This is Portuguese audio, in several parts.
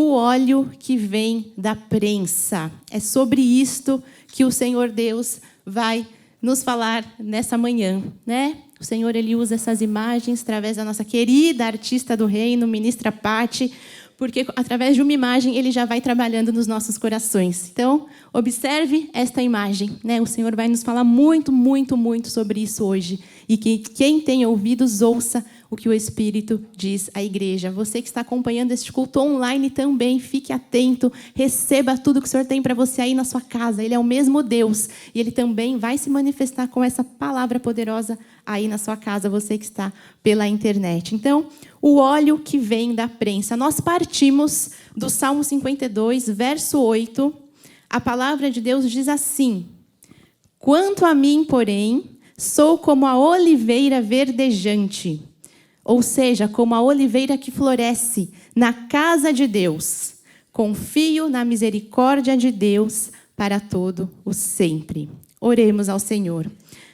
o óleo que vem da prensa. É sobre isto que o Senhor Deus vai nos falar nessa manhã, né? O Senhor, Ele usa essas imagens através da nossa querida artista do reino, ministra Pati, porque através de uma imagem Ele já vai trabalhando nos nossos corações. Então, observe esta imagem, né? O Senhor vai nos falar muito, muito, muito sobre isso hoje. E que quem tem ouvidos, ouça o que o Espírito diz à igreja. Você que está acompanhando este culto online também, fique atento, receba tudo que o Senhor tem para você aí na sua casa. Ele é o mesmo Deus e Ele também vai se manifestar com essa palavra poderosa aí na sua casa, você que está pela internet. Então, o óleo que vem da prensa. Nós partimos do Salmo 52, verso 8. A palavra de Deus diz assim: quanto a mim, porém, sou como a oliveira verdejante, ou seja, como a oliveira que floresce na casa de Deus. Confio na misericórdia de Deus para todo o sempre. Oremos ao Senhor.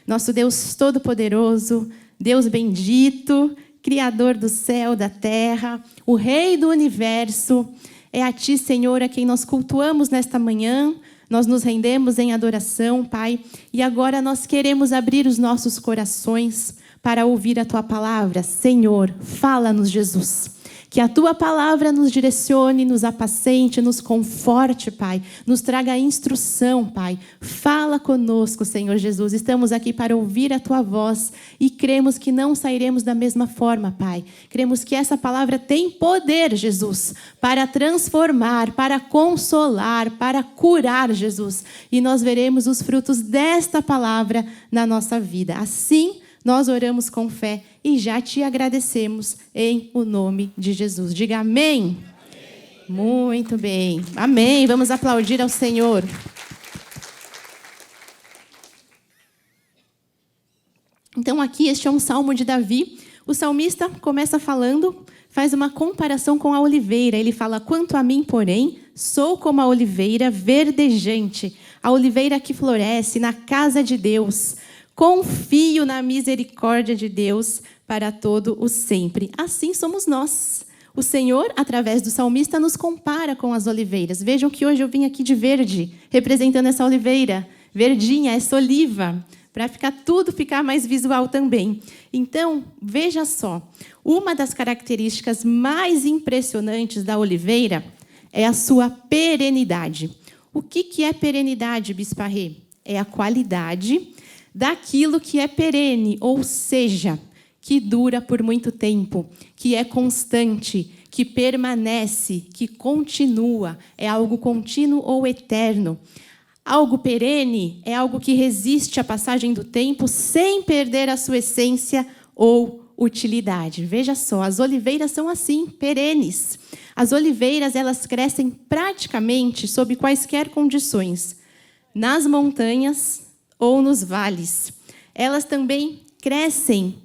Nosso Deus Todo-Poderoso, Deus bendito, Criador do céu, da terra, o Rei do universo, é a Ti, Senhor, a quem nós cultuamos nesta manhã. Nós nos rendemos em adoração, Pai, e agora nós queremos abrir os nossos corações para ouvir a Tua palavra. Senhor, fala-nos, Jesus. Que a Tua palavra nos direcione, nos apacente, nos conforte, Pai. Nos traga instrução, Pai. Fala conosco, Senhor Jesus. Estamos aqui para ouvir a Tua voz e cremos que não sairemos da mesma forma, Pai. Cremos que essa palavra tem poder, Jesus, para transformar, para consolar, para curar, Jesus. E nós veremos os frutos desta palavra na nossa vida. Assim, nós oramos com fé e já te agradecemos em o nome de Jesus. Diga amém. Amém. Muito bem. Amém. Vamos aplaudir ao Senhor. Então, aqui, este é um salmo de Davi. O salmista começa falando, faz uma comparação com a oliveira. Ele fala: quanto a mim, porém, sou como a oliveira verdejante, a oliveira que floresce na casa de Deus. Confio na misericórdia de Deus para todo o sempre. Assim somos nós. O Senhor, através do salmista, nos compara com as oliveiras. Vejam que hoje eu vim aqui de verde, representando essa oliveira. Verdinha, essa oliva, para tudo ficar mais visual também. Então, veja só. Uma das características mais impressionantes da oliveira é a sua perenidade. O que é perenidade, Bispa Rê? É a qualidade daquilo que é perene, ou seja, que dura por muito tempo, que é constante, que permanece, que continua, é algo contínuo ou eterno. Algo perene é algo que resiste à passagem do tempo sem perder a sua essência ou utilidade. Veja só, as oliveiras são assim, perenes. As oliveiras, elas crescem praticamente sob quaisquer condições, nas montanhas ou nos vales. Elas também crescem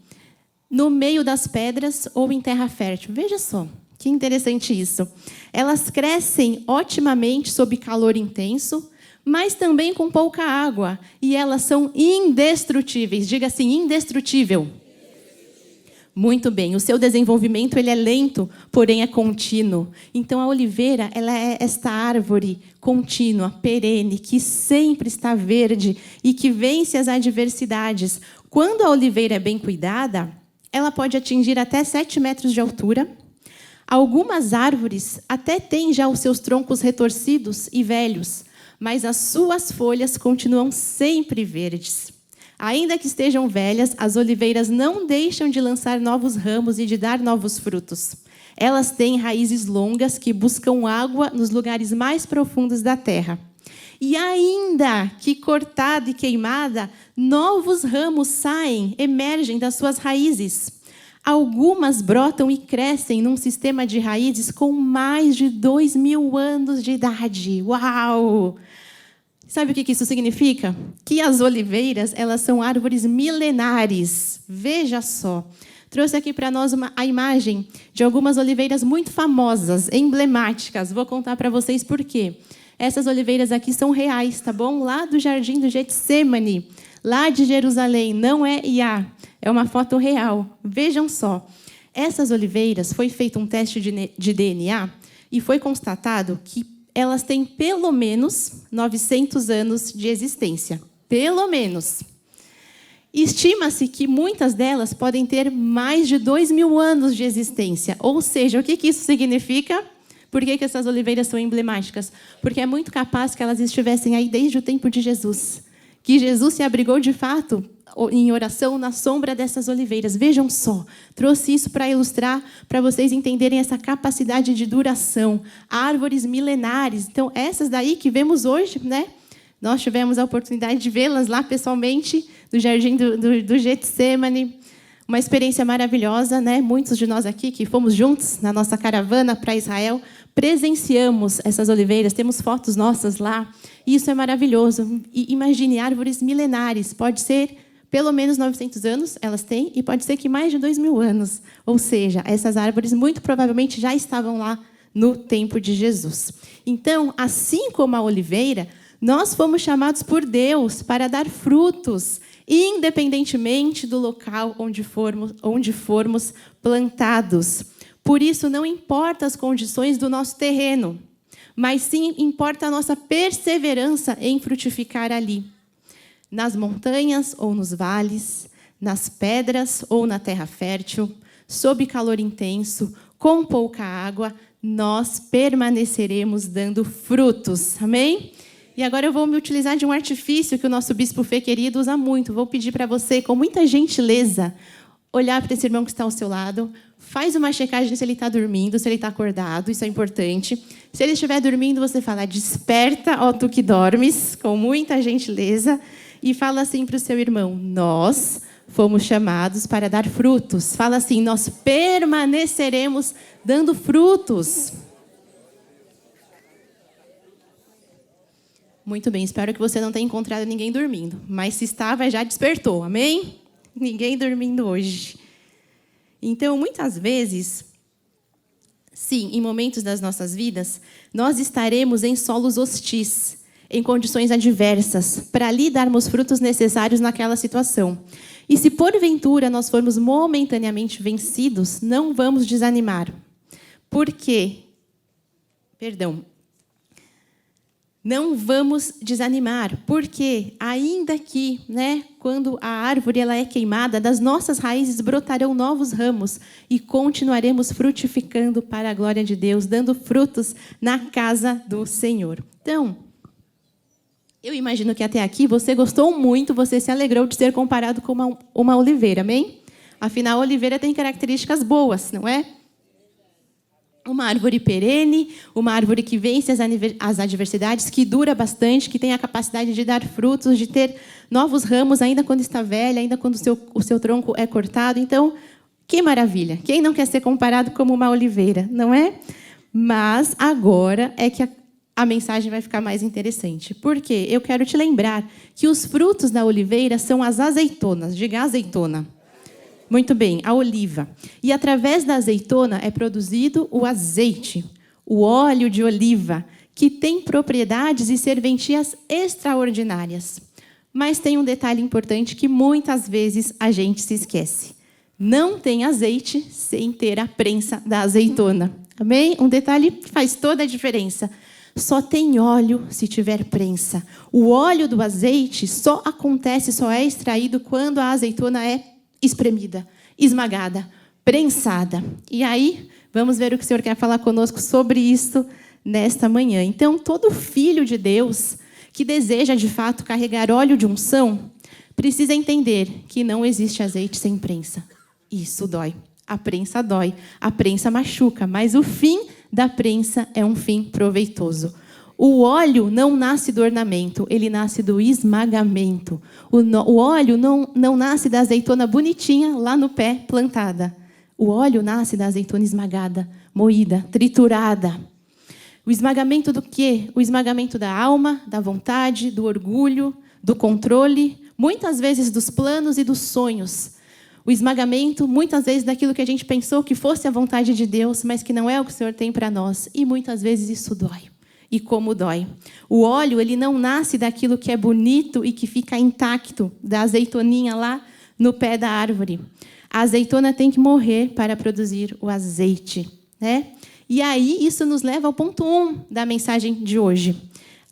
no meio das pedras ou em terra fértil. Veja só, que interessante isso. Elas crescem otimamente sob calor intenso, mas também com pouca água. E elas são indestrutíveis. Diga assim, indestrutível. Muito bem, o seu desenvolvimento ele é lento, porém é contínuo. Então, a oliveira ela é esta árvore contínua, perene, que sempre está verde e que vence as adversidades. Quando a oliveira é bem cuidada, ela pode atingir até 7 metros de altura. Algumas árvores até têm já os seus troncos retorcidos e velhos, mas as suas folhas continuam sempre verdes. Ainda que estejam velhas, as oliveiras não deixam de lançar novos ramos e de dar novos frutos. Elas têm raízes longas que buscam água nos lugares mais profundos da terra. E ainda que cortada e queimada, novos ramos saem, emergem das suas raízes. Algumas brotam e crescem num sistema de raízes com mais de 2.000 anos de idade. Uau! Sabe o que isso significa? Que as oliveiras, elas são árvores milenares. Veja só. Trouxe aqui para nós a imagem de algumas oliveiras muito famosas, emblemáticas. Vou contar para vocês por quê. Essas oliveiras aqui são reais, tá bom? Lá do Jardim do Getsemane, lá de Jerusalém. Não é IA, é uma foto real. Vejam só. Essas oliveiras, foi feito um teste de DNA e foi constatado que elas têm pelo menos 900 anos de existência. Pelo menos. Estima-se que muitas delas podem ter mais de 2.000 anos de existência. Ou seja, o que isso significa? Por que essas oliveiras são emblemáticas? Porque é muito capaz que elas estivessem aí desde o tempo de Jesus. Que Jesus se abrigou, de fato, em oração, na sombra dessas oliveiras. Vejam só, trouxe isso para ilustrar, para vocês entenderem essa capacidade de duração. Árvores milenares. Então, essas daí que vemos hoje, né? Nós tivemos a oportunidade de vê-las lá pessoalmente, no jardim do Getsemane. Uma experiência maravilhosa, né? Muitos de nós aqui que fomos juntos na nossa caravana para Israel, presenciamos essas oliveiras, temos fotos nossas lá. E isso é maravilhoso. E imagine, árvores milenares. Pode ser pelo menos 900 anos, elas têm, e pode ser que mais de 2.000 anos. Ou seja, essas árvores muito provavelmente já estavam lá no tempo de Jesus. Então, assim como a oliveira, nós fomos chamados por Deus para dar frutos, independentemente do local onde formos plantados. Por isso, não importa as condições do nosso terreno, mas sim importa a nossa perseverança em frutificar ali. Nas montanhas ou nos vales, nas pedras ou na terra fértil, sob calor intenso, com pouca água, nós permaneceremos dando frutos. Amém? E agora eu vou me utilizar de um artifício que o nosso bispo Fê querido usa muito. Vou pedir para você, com muita gentileza, olhar para esse irmão que está ao seu lado. Faz uma checagem se ele está dormindo, se ele está acordado. Isso é importante. Se ele estiver dormindo, você fala, desperta, ó tu que dormes, com muita gentileza. E fala assim para o seu irmão, nós fomos chamados para dar frutos. Fala assim, nós permaneceremos dando frutos. Muito bem, espero que você não tenha encontrado ninguém dormindo. Mas se estava, já despertou, amém? Ninguém dormindo hoje. Então, muitas vezes, sim, em momentos das nossas vidas, nós estaremos em solos hostis, em condições adversas, para ali darmos frutos necessários naquela situação. E se, porventura, nós formos momentaneamente vencidos, não vamos desanimar. Por quê? Não vamos desanimar, porque ainda que, quando a árvore ela é queimada, das nossas raízes brotarão novos ramos e continuaremos frutificando para a glória de Deus, dando frutos na casa do Senhor. Então, eu imagino que até aqui você gostou muito, você se alegrou de ser comparado com uma oliveira, amém? Afinal, a oliveira tem características boas, não é? Uma árvore perene, uma árvore que vence as adversidades, que dura bastante, que tem a capacidade de dar frutos, de ter novos ramos, ainda quando está velha, ainda quando o seu tronco é cortado. Então, que maravilha! Quem não quer ser comparado como uma oliveira, não é? Mas agora é que a mensagem vai ficar mais interessante. Por quê? Eu quero te lembrar que os frutos da oliveira são as azeitonas. Diga azeitona. Muito bem, a oliva. E através da azeitona é produzido o azeite, o óleo de oliva, que tem propriedades e serventias extraordinárias. Mas tem um detalhe importante que muitas vezes a gente se esquece. Não tem azeite sem ter a prensa da azeitona. Amém? Um detalhe que faz toda a diferença. Só tem óleo se tiver prensa. O óleo do azeite só é extraído quando a azeitona é espremida, esmagada, prensada. E aí, vamos ver o que o Senhor quer falar conosco sobre isso nesta manhã. Então, todo filho de Deus que deseja, de fato, carregar óleo de unção, precisa entender que não existe azeite sem prensa. Isso dói. A prensa machuca, mas o fim da prensa é um fim proveitoso. O óleo não nasce do ornamento, ele nasce do esmagamento. O óleo não nasce da azeitona bonitinha lá no pé, plantada. O óleo nasce da azeitona esmagada, moída, triturada. O esmagamento do quê? O esmagamento da alma, da vontade, do orgulho, do controle, muitas vezes dos planos e dos sonhos. O esmagamento, muitas vezes, daquilo que a gente pensou que fosse a vontade de Deus, mas que não é o que o Senhor tem para nós. E muitas vezes isso dói. E como dói. O óleo, ele não nasce daquilo que é bonito e que fica intacto, da azeitoninha lá no pé da árvore. A azeitona tem que morrer para produzir o azeite, E aí, isso nos leva ao ponto 1 da mensagem de hoje.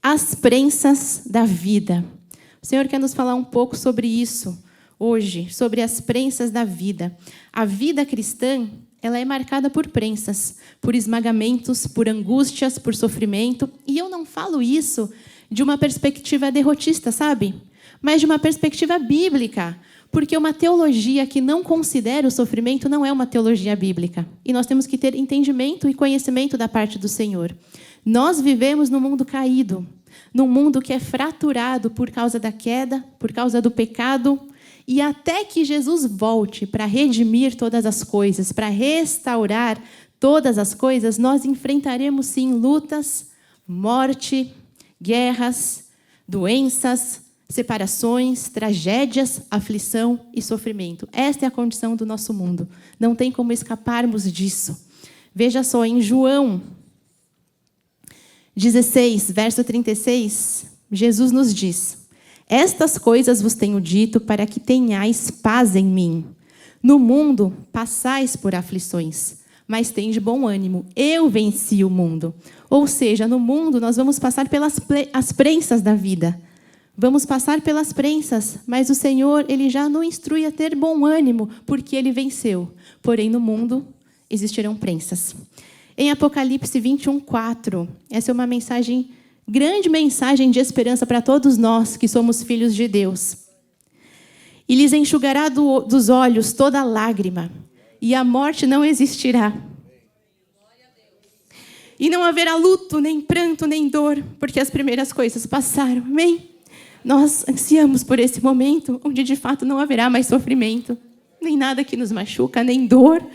As prensas da vida. O Senhor quer nos falar um pouco sobre isso hoje, sobre as prensas da vida. A vida cristã, ela é marcada por prensas, por esmagamentos, por angústias, por sofrimento. E eu não falo isso de uma perspectiva derrotista, sabe? Mas de uma perspectiva bíblica. Porque uma teologia que não considera o sofrimento não é uma teologia bíblica. E nós temos que ter entendimento e conhecimento da parte do Senhor. Nós vivemos num mundo caído, num mundo que é fraturado por causa da queda, por causa do pecado. E até que Jesus volte para redimir todas as coisas, para restaurar todas as coisas, nós enfrentaremos, sim, lutas, morte, guerras, doenças, separações, tragédias, aflição e sofrimento. Esta é a condição do nosso mundo. Não tem como escaparmos disso. Veja só, em João 16, verso 36, Jesus nos diz: estas coisas vos tenho dito para que tenhais paz em mim. No mundo passais por aflições, mas tende bom ânimo. Eu venci o mundo. Ou seja, no mundo nós vamos passar pelas as prensas da vida. Vamos passar pelas prensas, mas o Senhor, Ele já nos instrui a ter bom ânimo, porque Ele venceu. Porém, no mundo existirão prensas. Em Apocalipse 21:4, essa é uma mensagem, grande mensagem de esperança para todos nós que somos filhos de Deus. E lhes enxugará dos olhos toda lágrima, e a morte não existirá. E não haverá luto, nem pranto, nem dor, porque as primeiras coisas passaram. Amém? Nós ansiamos por esse momento, onde de fato não haverá mais sofrimento, nem nada que nos machuca, nem dor,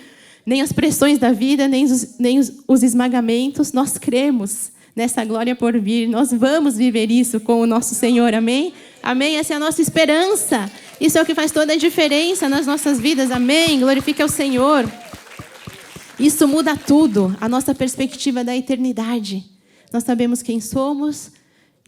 nem as pressões da vida, nem os esmagamentos. Nós cremos nessa glória por vir. Nós vamos viver isso com o nosso Senhor. Amém? Amém? Essa é a nossa esperança. Isso é o que faz toda a diferença nas nossas vidas. Amém? Glorifique ao Senhor. Isso muda tudo, a nossa perspectiva da eternidade. Nós sabemos quem somos,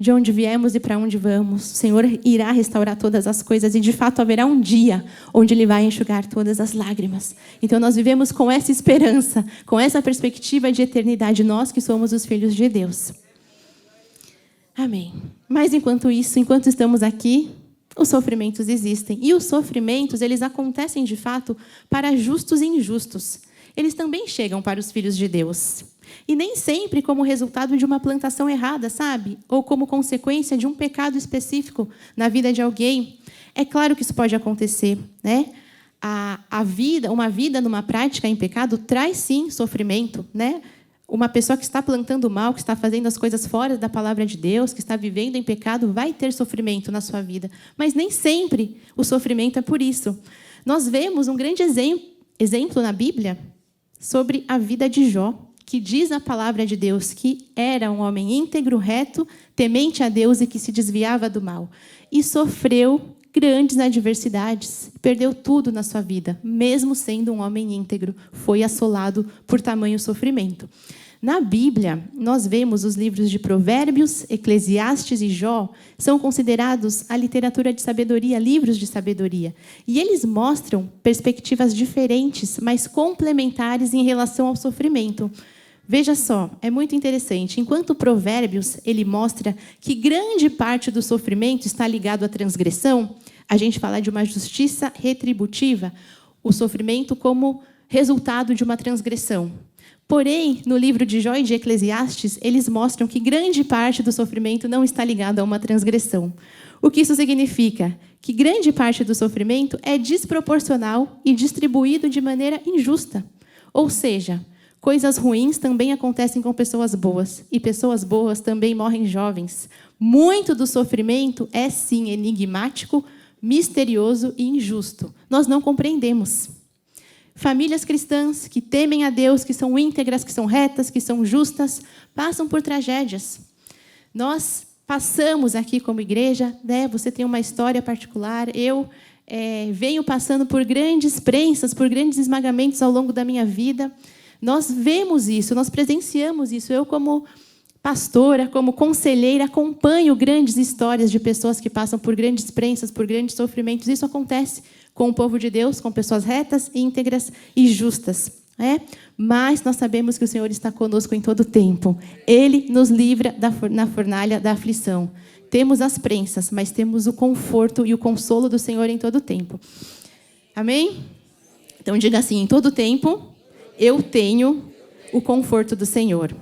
de onde viemos e para onde vamos. O Senhor irá restaurar todas as coisas e, de fato, haverá um dia onde Ele vai enxugar todas as lágrimas. Então, nós vivemos com essa esperança, com essa perspectiva de eternidade, nós que somos os filhos de Deus. Amém. Mas, enquanto isso, enquanto estamos aqui, os sofrimentos existem. E os sofrimentos, eles acontecem, de fato, para justos e injustos. Eles também chegam para os filhos de Deus. E nem sempre como resultado de uma plantação errada, sabe? Ou como consequência de um pecado específico na vida de alguém. É claro que isso pode acontecer, né? Uma vida numa prática em pecado traz, sim, sofrimento, né? Uma pessoa que está plantando mal, que está fazendo as coisas fora da palavra de Deus, que está vivendo em pecado, vai ter sofrimento na sua vida. Mas nem sempre o sofrimento é por isso. Nós vemos um grande exemplo na Bíblia sobre a vida de Jó, que diz a palavra de Deus que era um homem íntegro, reto, temente a Deus e que se desviava do mal. E sofreu grandes adversidades, perdeu tudo na sua vida, mesmo sendo um homem íntegro, foi assolado por tamanho sofrimento. Na Bíblia, nós vemos os livros de Provérbios, Eclesiastes e Jó, são considerados a literatura de sabedoria, livros de sabedoria. E eles mostram perspectivas diferentes, mas complementares em relação ao sofrimento. Veja só, é muito interessante. Enquanto Provérbios ele mostra que grande parte do sofrimento está ligado à transgressão, a gente fala de uma justiça retributiva, o sofrimento como resultado de uma transgressão. Porém, no livro de Jó e de Eclesiastes, eles mostram que grande parte do sofrimento não está ligado a uma transgressão. O que isso significa? Que grande parte do sofrimento é desproporcional e distribuído de maneira injusta. Ou seja, coisas ruins também acontecem com pessoas boas, e pessoas boas também morrem jovens. Muito do sofrimento é, sim, enigmático, misterioso e injusto. Nós não compreendemos. Famílias cristãs que temem a Deus, que são íntegras, que são retas, que são justas, passam por tragédias. Nós passamos aqui como igreja, né? Você tem uma história particular, eu venho passando por grandes prensas, por grandes esmagamentos ao longo da minha vida. Nós vemos isso, nós presenciamos isso. Eu, como pastora, como conselheira, acompanho grandes histórias de pessoas que passam por grandes prensas, por grandes sofrimentos. Isso acontece com o povo de Deus, com pessoas retas, íntegras e justas. Mas nós sabemos que o Senhor está conosco em todo o tempo. Ele nos livra na fornalha da aflição. Temos as prensas, mas temos o conforto e o consolo do Senhor em todo o tempo. Amém? Então diga assim, em todo o tempo, eu tenho o conforto do Senhor.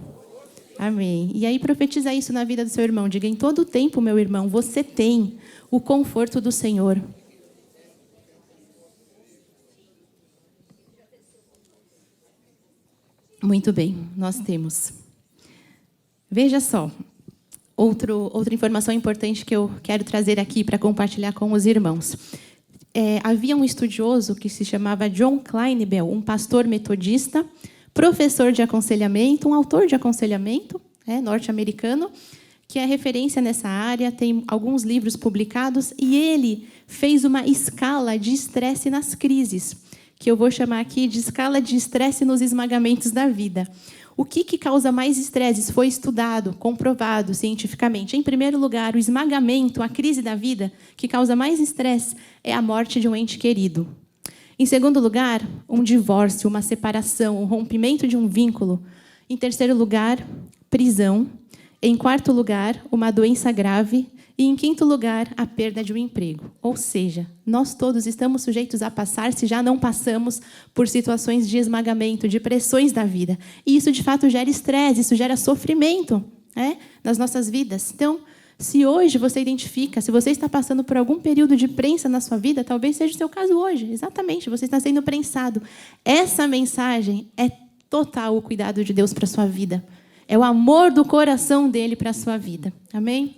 Amém. E aí profetiza isso na vida do seu irmão. Diga, em todo o tempo, meu irmão, você tem o conforto do Senhor. Muito bem, nós temos. Veja só, outra informação importante que eu quero trazer aqui para compartilhar com os irmãos. Havia um estudioso que se chamava John Kleinbell, um pastor metodista, professor de aconselhamento, um autor de aconselhamento, norte-americano, que é referência nessa área, tem alguns livros publicados, e ele fez uma escala de estresse nas crises, que eu vou chamar aqui de escala de estresse nos esmagamentos da vida. O que causa mais estresse foi estudado, comprovado cientificamente. Em primeiro lugar, o esmagamento, a crise da vida, que causa mais estresse, é a morte de um ente querido. Em segundo lugar, um divórcio, uma separação, um rompimento de um vínculo. Em terceiro lugar, prisão. Em quarto lugar, uma doença grave. E, em quinto lugar, a perda de um emprego. Ou seja, nós todos estamos sujeitos a passar, se já não passamos, por situações de esmagamento, de pressões da vida. E isso, de fato, gera estresse, isso gera sofrimento nas nossas vidas. Então, se hoje você identifica, se você está passando por algum período de prensa na sua vida, talvez seja o seu caso hoje. Exatamente, você está sendo prensado. Essa mensagem é total o cuidado de Deus para a sua vida. É o amor do coração dele para a sua vida. Amém?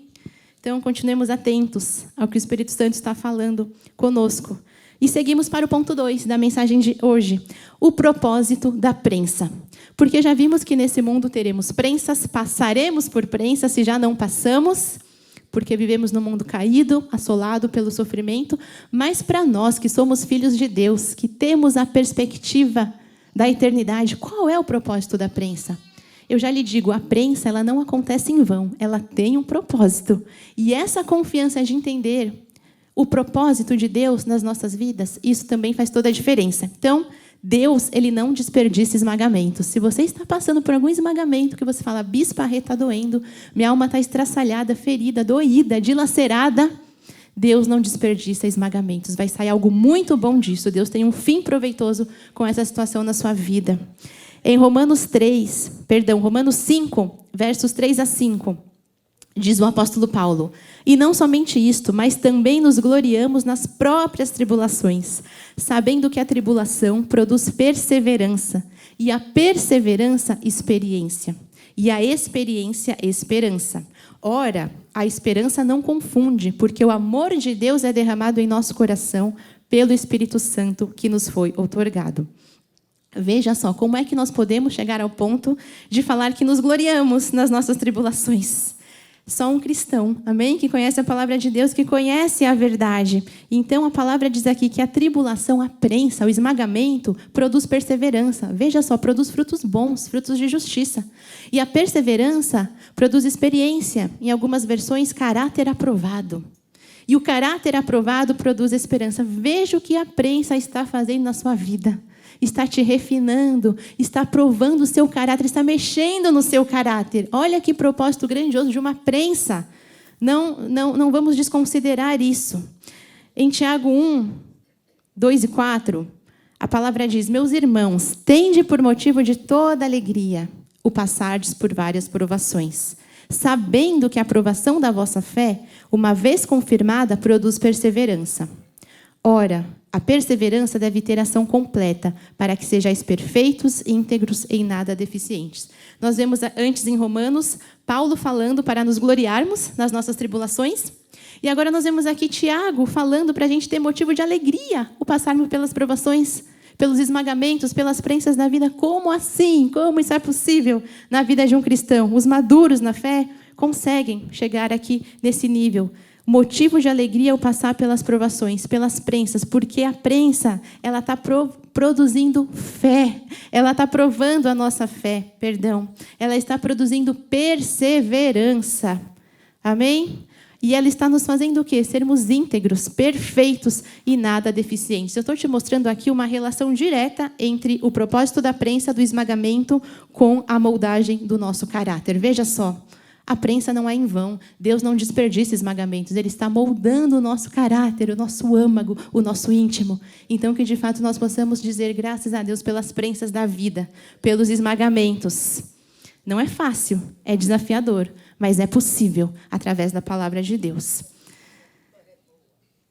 Então, continuemos atentos ao que o Espírito Santo está falando conosco. E seguimos para o ponto 2 da mensagem de hoje. O propósito da prensa. Porque já vimos que nesse mundo teremos prensas, passaremos por prensas se já não passamos, porque vivemos num mundo caído, assolado pelo sofrimento. Mas para nós que somos filhos de Deus, que temos a perspectiva da eternidade, qual é o propósito da prensa? Eu já lhe digo, a prensa ela não acontece em vão, ela tem um propósito. E essa confiança de entender o propósito de Deus nas nossas vidas, isso também faz toda a diferença. Então, Deus, ele não desperdiça esmagamentos. Se você está passando por algum esmagamento que você fala, bispa, está doendo, minha alma está estraçalhada, ferida, doída, dilacerada, Deus não desperdiça esmagamentos. Vai sair algo muito bom disso. Deus tem um fim proveitoso com essa situação na sua vida. Em Romanos 5, versos 3 a 5, diz o apóstolo Paulo, e não somente isto, mas também nos gloriamos nas próprias tribulações, sabendo que a tribulação produz perseverança, e a perseverança, experiência, e a experiência, esperança. Ora, a esperança não confunde, porque o amor de Deus é derramado em nosso coração pelo Espírito Santo que nos foi outorgado. Veja só, como é que nós podemos chegar ao ponto de falar que nos gloriamos nas nossas tribulações? Só um cristão, amém? Que conhece a palavra de Deus, que conhece a verdade. Então, a palavra diz aqui que a tribulação, a prensa, o esmagamento, produz perseverança. Veja só, produz frutos bons, frutos de justiça. E a perseverança produz experiência. Em algumas versões, caráter aprovado. E o caráter aprovado produz esperança. Veja o que a prensa está fazendo na sua vida. Está te refinando, está provando o seu caráter, está mexendo no seu caráter. Olha que propósito grandioso de uma prensa. Não vamos desconsiderar isso. Em Tiago 1, 2 e 4, a palavra diz, meus irmãos, tende por motivo de toda alegria o passardes por várias provações, sabendo que a provação da vossa fé, uma vez confirmada, produz perseverança. Ora, a perseverança deve ter ação completa, para que sejais perfeitos e íntegros, em nada deficientes. Nós vemos antes em Romanos, Paulo falando para nos gloriarmos nas nossas tribulações. E agora nós vemos aqui Tiago falando para a gente ter motivo de alegria, o passarmos pelas provações, pelos esmagamentos, pelas prensas da vida. Como assim? Como isso é possível na vida de um cristão? Os maduros na fé conseguem chegar aqui nesse nível. Motivo de alegria é o passar pelas provações, pelas prensas, porque a prensa ela está produzindo fé, ela está provando a nossa fé, ela está produzindo perseverança. Amém? E ela está nos fazendo o quê? Sermos íntegros, perfeitos e nada deficientes. Eu estou te mostrando aqui uma relação direta entre o propósito da prensa do esmagamento com a moldagem do nosso caráter. Veja só, a prensa não é em vão. Deus não desperdiça esmagamentos. Ele está moldando o nosso caráter, o nosso âmago, o nosso íntimo. Então, que de fato nós possamos dizer graças a Deus pelas prensas da vida, pelos esmagamentos. Não é fácil, é desafiador, mas é possível através da palavra de Deus.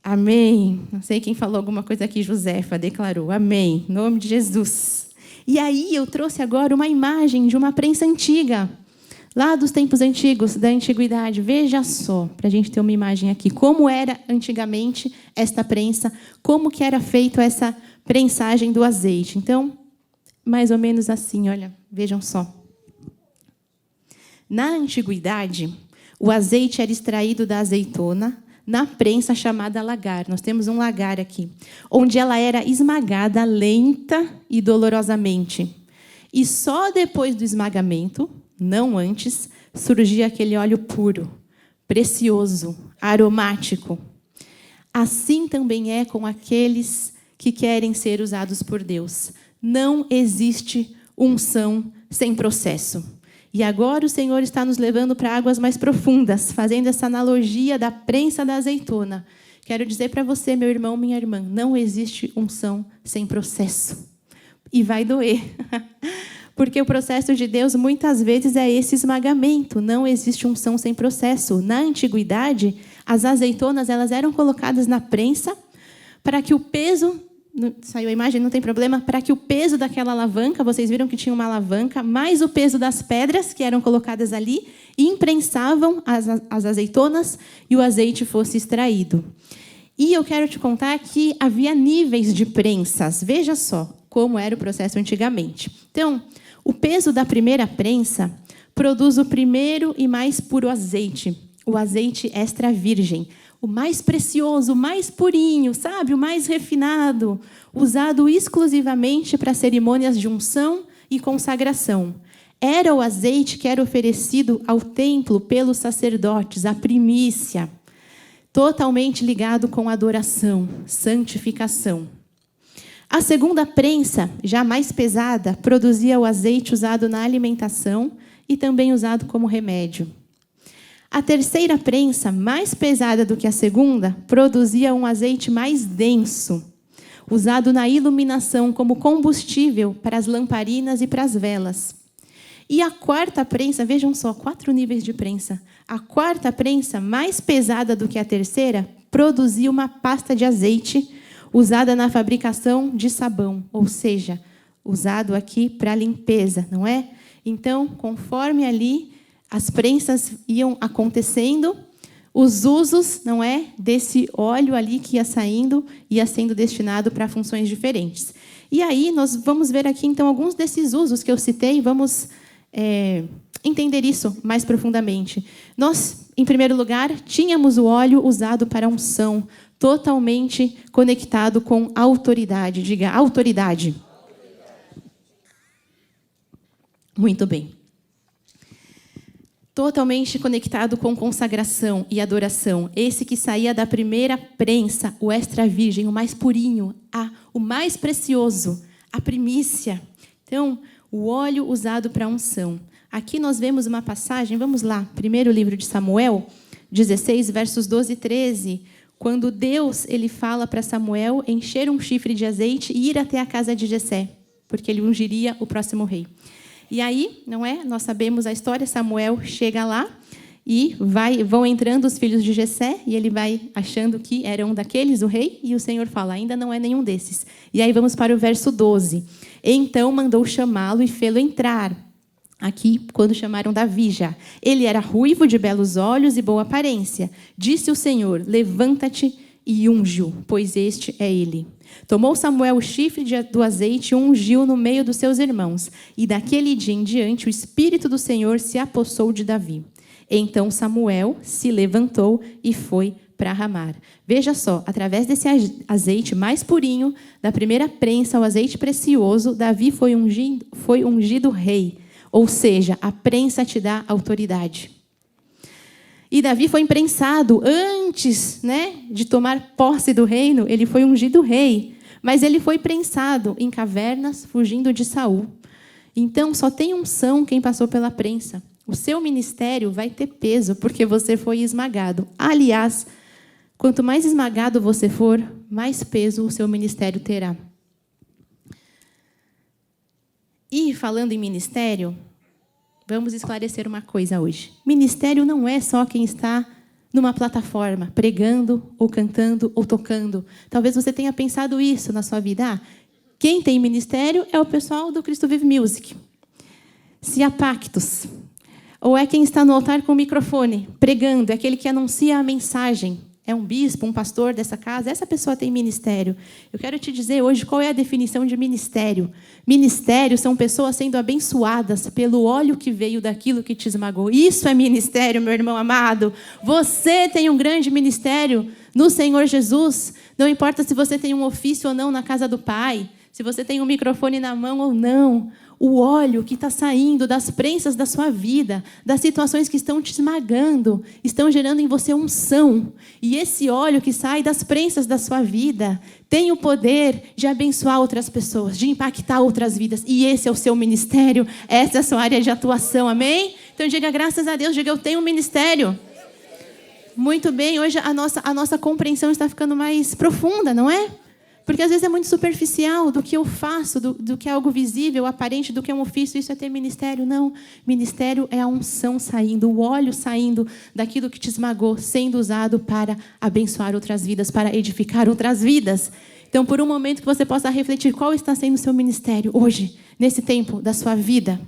Amém. Não sei quem falou alguma coisa aqui, Josefa declarou. Amém. Em nome de Jesus. E aí eu trouxe agora uma imagem de uma prensa antiga, lá dos tempos antigos, da antiguidade. Veja só, para a gente ter uma imagem aqui, como era antigamente esta prensa, como que era feita essa prensagem do azeite. Então, mais ou menos assim, olha, vejam só. Na antiguidade, o azeite era extraído da azeitona na prensa chamada lagar. Nós temos um lagar aqui, onde ela era esmagada lenta e dolorosamente. E só depois do esmagamento, não antes, surgia aquele óleo puro, precioso, aromático. Assim também é com aqueles que querem ser usados por Deus. Não existe unção sem processo. E agora o Senhor está nos levando para águas mais profundas, fazendo essa analogia da prensa da azeitona. Quero dizer para você, meu irmão, minha irmã, não existe unção sem processo. E vai doer. Porque o processo de Deus, muitas vezes, é esse esmagamento. Não existe unção sem processo. Na antiguidade, as azeitonas elas eram colocadas na prensa para que o peso... Saiu a imagem, não tem problema. Para que o peso daquela alavanca, vocês viram que tinha uma alavanca, mais o peso das pedras que eram colocadas ali, imprensavam as azeitonas e o azeite fosse extraído. E eu quero te contar que havia níveis de prensas. Veja só como era o processo antigamente. Então, o peso da primeira prensa produz o primeiro e mais puro azeite, o azeite extra virgem. O mais precioso, o mais purinho, sabe? O mais refinado, usado exclusivamente para cerimônias de unção e consagração. Era o azeite que era oferecido ao templo pelos sacerdotes, a primícia, totalmente ligado com adoração, santificação. A segunda prensa, já mais pesada, produzia o azeite usado na alimentação e também usado como remédio. A terceira prensa, mais pesada do que a segunda, produzia um azeite mais denso, usado na iluminação como combustível para as lamparinas e para as velas. E a quarta prensa, vejam só, 4 níveis de prensa. A quarta prensa, mais pesada do que a terceira, produzia uma pasta de azeite usada na fabricação de sabão, ou seja, usado aqui para limpeza, não é? Então, conforme ali as prensas iam acontecendo, os usos, não é, desse óleo ali que ia saindo, ia sendo destinado para funções diferentes. E aí nós vamos ver aqui, então, alguns desses usos que eu citei, vamos entender isso mais profundamente. Nós, em primeiro lugar, tínhamos o óleo usado para unção, totalmente conectado com autoridade. Diga, autoridade. Muito bem. Totalmente conectado com consagração e adoração. Esse que saía da primeira prensa, o extra virgem, o mais purinho, o mais precioso, a primícia. Então, o óleo usado para unção. Aqui nós vemos uma passagem, vamos lá, primeiro livro de Samuel, 16, versos 12 e 13, quando Deus ele fala para Samuel encher um chifre de azeite e ir até a casa de Jessé, porque ele ungiria o próximo rei. E aí, não é? Nós sabemos a história, Samuel chega lá e vão entrando os filhos de Jessé e ele vai achando que era um daqueles, o rei, e o Senhor fala, ainda não é nenhum desses. E aí vamos para o verso 12. Então mandou chamá-lo e fê-lo entrar. Aqui, quando chamaram Davi já. Ele era ruivo, de belos olhos e boa aparência. Disse o Senhor, levanta-te e unge-o, pois este é ele. Tomou Samuel o chifre do azeite e ungiu no meio dos seus irmãos. E daquele dia em diante, o Espírito do Senhor se apossou de Davi. Então Samuel se levantou e foi para Ramá. Veja só, através desse azeite mais purinho, da primeira prensa, o azeite precioso, Davi foi ungido rei. Ou seja, a prensa te dá autoridade. E Davi foi imprensado antes, de tomar posse do reino. Ele foi ungido rei, mas ele foi prensado em cavernas, fugindo de Saul. Então, só tem unção quem passou pela prensa. O seu ministério vai ter peso, porque você foi esmagado. Aliás, quanto mais esmagado você for, mais peso o seu ministério terá. E, falando em ministério, vamos esclarecer uma coisa hoje. Ministério não é só quem está numa plataforma, pregando, ou cantando, ou tocando. Talvez você tenha pensado isso na sua vida. Quem tem ministério é o pessoal do Cristo Vive Music. Se há pactos. Ou é quem está no altar com o microfone, pregando, é aquele que anuncia a mensagem. É um bispo, um pastor dessa casa, essa pessoa tem ministério. Eu quero te dizer hoje qual é a definição de ministério. Ministério são pessoas sendo abençoadas pelo óleo que veio daquilo que te esmagou. Isso é ministério, meu irmão amado. Você tem um grande ministério no Senhor Jesus. Não importa se você tem um ofício ou não na casa do Pai, se você tem um microfone na mão ou não. O óleo que está saindo das prensas da sua vida, das situações que estão te esmagando, estão gerando em você unção. E esse óleo que sai das prensas da sua vida tem o poder de abençoar outras pessoas, de impactar outras vidas. E esse é o seu ministério, essa é a sua área de atuação, amém? Então diga graças a Deus, diga eu tenho um ministério. Muito bem, hoje a nossa compreensão está ficando mais profunda, não é? Porque às vezes é muito superficial do que eu faço, do que é algo visível, aparente, do que é um ofício. Isso é ter ministério. Não. Ministério é a unção saindo, o óleo saindo daquilo que te esmagou, sendo usado para abençoar outras vidas, para edificar outras vidas. Então, por um momento que você possa refletir qual está sendo o seu ministério hoje, nesse tempo da sua vida.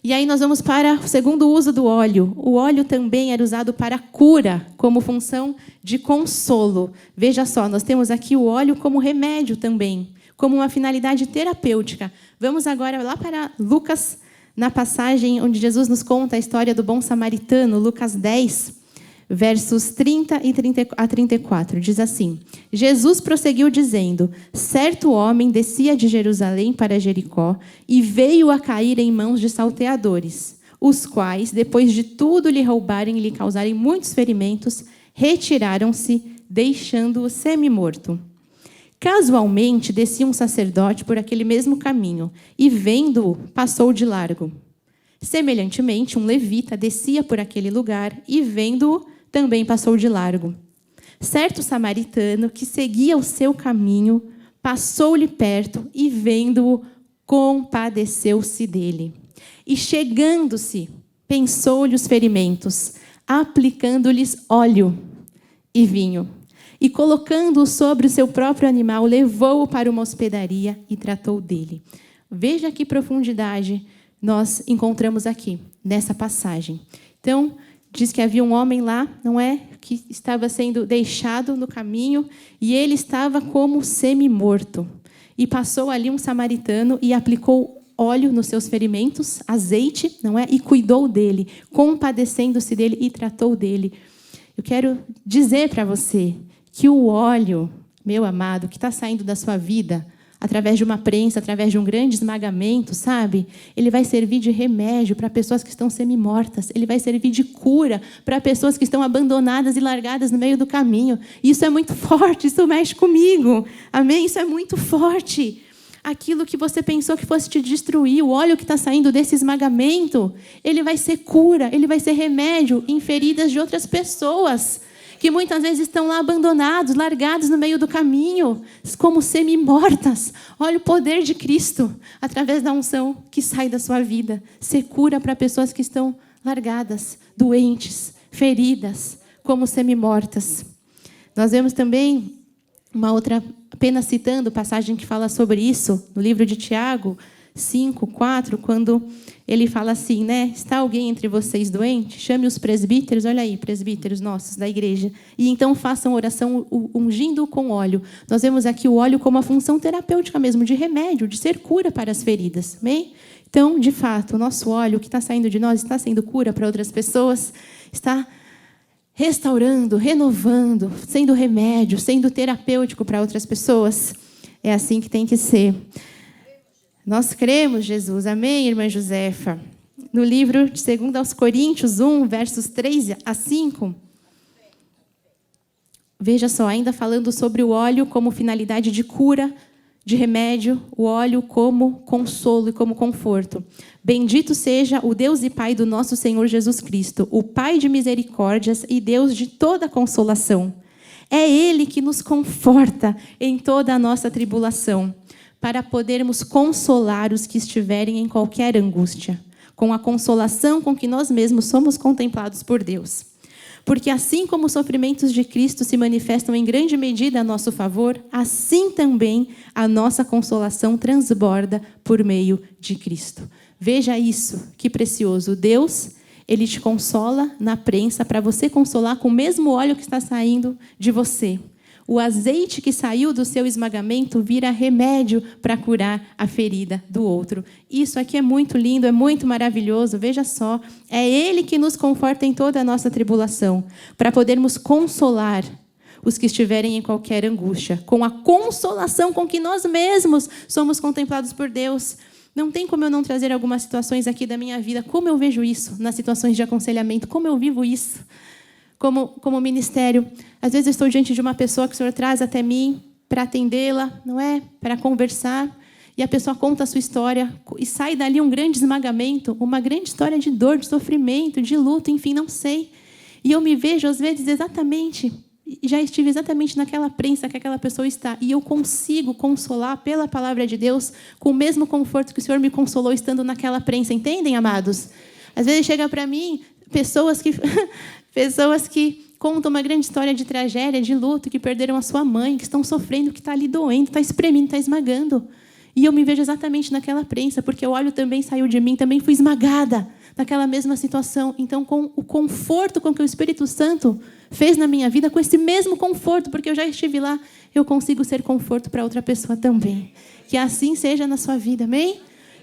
E aí nós vamos para o segundo uso do óleo. O óleo também era usado para cura, como função de consolo. Veja só, nós temos aqui o óleo como remédio também, como uma finalidade terapêutica. Vamos agora lá para Lucas, na passagem onde Jesus nos conta a história do bom samaritano, Lucas 10, versos 30 a 34. Diz assim: Jesus prosseguiu dizendo: certo homem descia de Jerusalém para Jericó e veio a cair em mãos de salteadores, os quais, depois de tudo lhe roubarem e lhe causarem muitos ferimentos, retiraram-se, deixando-o semi-morto. Casualmente, descia um sacerdote por aquele mesmo caminho e, vendo-o, passou de largo. Semelhantemente, um levita descia por aquele lugar e, vendo-o, também passou de largo. Certo samaritano, que seguia o seu caminho, passou-lhe perto e, vendo-o, compadeceu-se dele. E, chegando-se, pensou-lhe os ferimentos, aplicando-lhes óleo e vinho. E, colocando-o sobre o seu próprio animal, levou-o para uma hospedaria e tratou dele. Veja que profundidade nós encontramos aqui, nessa passagem. Então, diz que havia um homem lá, não é? Que estava sendo deixado no caminho e ele estava como semi-morto. E passou ali um samaritano e aplicou óleo nos seus ferimentos, azeite, não é? E cuidou dele, compadecendo-se dele e tratou dele. Eu quero dizer para você que o óleo, meu amado, que está saindo da sua vida, através de uma prensa, através de um grande esmagamento, sabe? Ele vai servir de remédio para pessoas que estão semi-mortas. Ele vai servir de cura para pessoas que estão abandonadas e largadas no meio do caminho. Isso é muito forte, isso mexe comigo. Amém? Isso é muito forte. Aquilo que você pensou que fosse te destruir, o óleo que está saindo desse esmagamento, ele vai ser cura, ele vai ser remédio em feridas de outras pessoas que muitas vezes estão lá abandonados, largados no meio do caminho, como semi-mortas. Olha o poder de Cristo, através da unção que sai da sua vida. Ser cura para pessoas que estão largadas, doentes, feridas, como semi-mortas. Nós vemos também uma outra, apenas citando passagem que fala sobre isso, no livro de Tiago 5, 4, quando ele fala assim, né? Está alguém entre vocês doente? Chame os presbíteros, olha aí, presbíteros nossos da igreja, e então façam oração ungindo com óleo. Nós vemos aqui o óleo como uma função terapêutica mesmo, de remédio, de ser cura para as feridas. Amém? Então, de fato, o nosso óleo, o que está saindo de nós, está sendo cura para outras pessoas, está restaurando, renovando, sendo remédio, sendo terapêutico para outras pessoas. É assim que tem que ser. Nós cremos, Jesus. Amém, irmã Josefa? no livro de 2 aos Coríntios 1, versos 3 a 5. Veja só, ainda falando sobre o óleo como finalidade de cura, de remédio, o óleo como consolo e como conforto. Bendito seja o Deus e Pai do nosso Senhor Jesus Cristo, o Pai de misericórdias e Deus de toda consolação. É Ele que nos conforta em toda a nossa tribulação, para podermos consolar os que estiverem em qualquer angústia, com a consolação com que nós mesmos somos contemplados por Deus. Porque assim como os sofrimentos de Cristo se manifestam em grande medida a nosso favor, assim também a nossa consolação transborda por meio de Cristo. Veja isso, que precioso. Deus, Ele te consola na prensa para você consolar com o mesmo óleo que está saindo de você. O azeite que saiu do seu esmagamento vira remédio para curar a ferida do outro. Isso aqui é muito lindo, é muito maravilhoso. Veja só, é Ele que nos conforta em toda a nossa tribulação, para podermos consolar os que estiverem em qualquer angústia, com a consolação com que nós mesmos somos contemplados por Deus. Não tem como eu não trazer algumas situações aqui da minha vida, como eu vejo isso nas situações de aconselhamento, como eu vivo isso. Como ministério, às vezes eu estou diante de uma pessoa que o Senhor traz até mim para atendê-la, não é? Para conversar, e a pessoa conta a sua história e sai dali um grande esmagamento, uma grande história de dor, de sofrimento, de luto, enfim, não sei. E eu me vejo, às vezes, já estive exatamente naquela prensa que aquela pessoa está, e eu consigo consolar pela palavra de Deus com o mesmo conforto que o Senhor me consolou estando naquela prensa, entendem, amados? Às vezes chega para mim pessoas que contam uma grande história de tragédia, de luto, que perderam a sua mãe, que estão sofrendo, que está ali doendo, está espremendo, está esmagando. E eu me vejo exatamente naquela prensa, porque o óleo também saiu de mim, também fui esmagada naquela mesma situação. Então, com o conforto com que o Espírito Santo fez na minha vida, com esse mesmo conforto, porque eu já estive lá, eu consigo ser conforto para outra pessoa também. Que assim seja na sua vida, amém?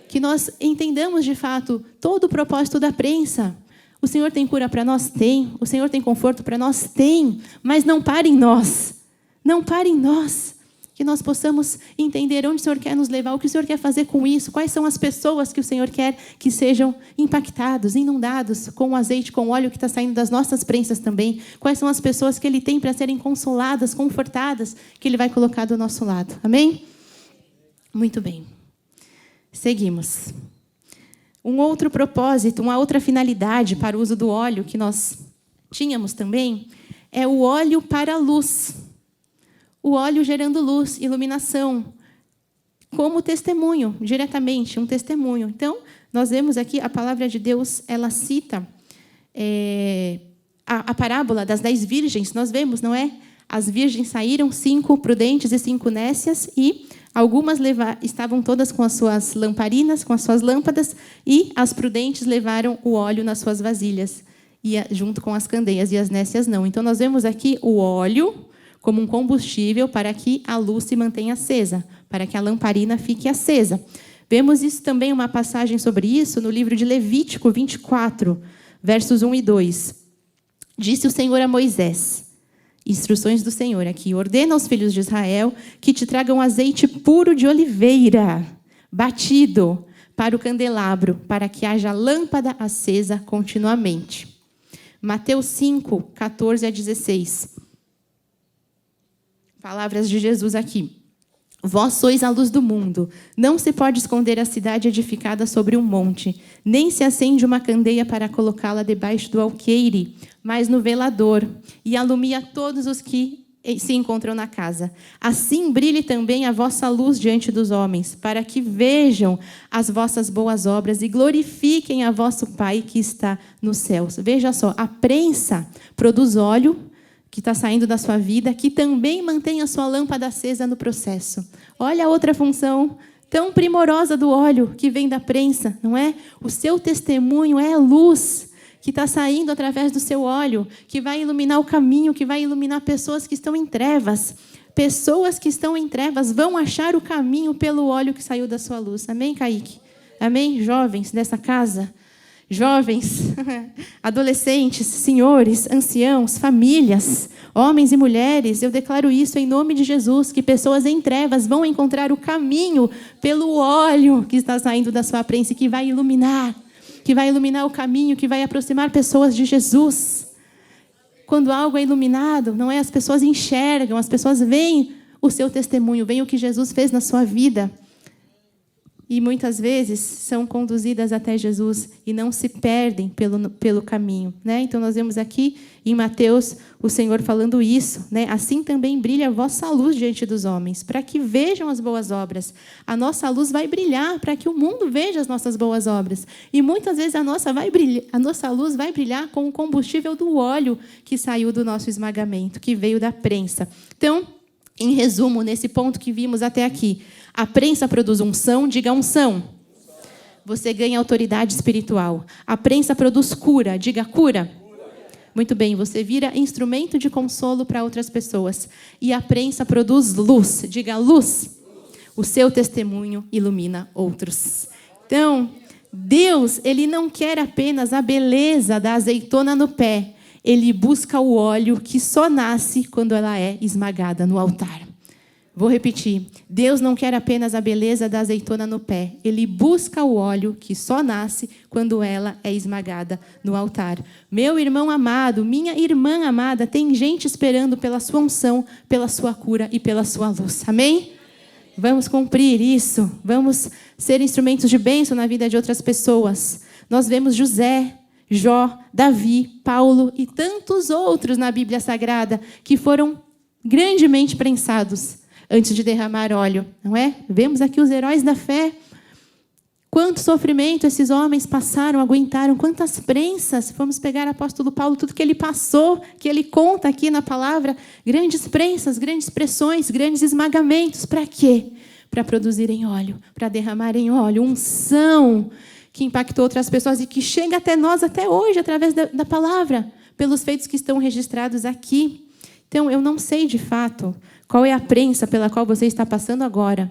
Que nós entendamos, de fato, todo o propósito da prensa. O Senhor tem cura para nós? Tem. O Senhor tem conforto para nós? Tem. Mas não pare em nós. Não pare em nós. Que nós possamos entender onde o Senhor quer nos levar, o que o Senhor quer fazer com isso, quais são as pessoas que o Senhor quer que sejam impactados, inundados com o azeite, com o óleo que está saindo das nossas prensas também. Quais são as pessoas que Ele tem para serem consoladas, confortadas, que Ele vai colocar do nosso lado. Amém? Muito bem. Seguimos. Um outro propósito, uma outra finalidade para o uso do óleo que nós tínhamos também é o óleo para a luz. O óleo gerando luz, iluminação, como testemunho, diretamente, um testemunho. Então, nós vemos aqui a palavra de Deus, ela cita a parábola das 10 virgens, nós vemos, não é? As virgens saíram, 5 prudentes e 5 nécias, e algumas estavam todas com as suas lamparinas, com as suas lâmpadas, e as prudentes levaram o óleo nas suas vasilhas, junto com as candeias, e as nécias não. Então, nós vemos aqui o óleo como um combustível para que a luz se mantenha acesa, para que a lamparina fique acesa. Vemos isso também, uma passagem sobre isso, no livro de Levítico 24, versos 1 e 2. Disse o Senhor a Moisés, instruções do Senhor aqui, ordena aos filhos de Israel que te tragam azeite puro de oliveira, batido, para o candelabro, para que haja lâmpada acesa continuamente. Mateus 5, 14 a 16. Palavras de Jesus aqui. Vós sois a luz do mundo. Não se pode esconder a cidade edificada sobre um monte, nem se acende uma candeia para colocá-la debaixo do alqueire, mas no velador, e alumia todos os que se encontram na casa. Assim brilhe também a vossa luz diante dos homens, para que vejam as vossas boas obras e glorifiquem a vosso Pai que está nos céus. Veja só, a prensa produz óleo que está saindo da sua vida, que também mantém a sua lâmpada acesa no processo. Olha a outra função tão primorosa do óleo que vem da prensa, não é? O seu testemunho é a luz que está saindo através do seu óleo, que vai iluminar o caminho, que vai iluminar pessoas que estão em trevas. Pessoas que estão em trevas vão achar o caminho pelo óleo que saiu da sua luz. Amém, Kaique? Amém, jovens dessa casa? Jovens, adolescentes, senhores, anciãos, famílias, homens e mulheres, eu declaro isso em nome de Jesus, que pessoas em trevas vão encontrar o caminho pelo óleo que está saindo da sua prensa e que vai iluminar que vai iluminar o caminho, que vai aproximar pessoas de Jesus. Quando algo é iluminado, não é? As pessoas enxergam, as pessoas veem o seu testemunho, veem o que Jesus fez na sua vida. E muitas vezes são conduzidas até Jesus e não se perdem pelo caminho, né? Então nós vemos aqui em Mateus o Senhor falando isso, né? Assim também brilha a vossa luz diante dos homens, para que vejam as boas obras. A nossa luz vai brilhar para que o mundo veja as nossas boas obras. E muitas vezes a nossa luz vai brilhar com o combustível do óleo que saiu do nosso esmagamento, que veio da prensa. Então, em resumo, nesse ponto que vimos até aqui, a prensa produz unção, diga unção. Você ganha autoridade espiritual. A prensa produz cura, diga cura. Muito bem, você vira instrumento de consolo para outras pessoas. E a prensa produz luz, diga luz. O seu testemunho ilumina outros. Então, Deus, Ele não quer apenas a beleza da azeitona no pé. Ele busca o óleo que só nasce quando ela é esmagada no altar. Vou repetir. Deus não quer apenas a beleza da azeitona no pé. Ele busca o óleo que só nasce quando ela é esmagada no altar. Meu irmão amado, minha irmã amada, tem gente esperando pela sua unção, pela sua cura e pela sua luz. Amém? Vamos cumprir isso. Vamos ser instrumentos de bênção na vida de outras pessoas. Nós vemos José, Jó, Davi, Paulo e tantos outros na Bíblia Sagrada que foram grandemente prensados antes de derramar óleo, não é? Vemos aqui os heróis da fé. Quanto sofrimento esses homens passaram, aguentaram, quantas prensas. Vamos pegar o apóstolo Paulo, tudo que ele passou, que ele conta aqui na palavra, grandes prensas, grandes pressões, grandes esmagamentos. Para quê? Para produzirem óleo, para derramarem óleo, unção que impactou outras pessoas e que chega até nós até hoje, através da palavra, pelos feitos que estão registrados aqui. Então, eu não sei de fato qual é a prensa pela qual você está passando agora.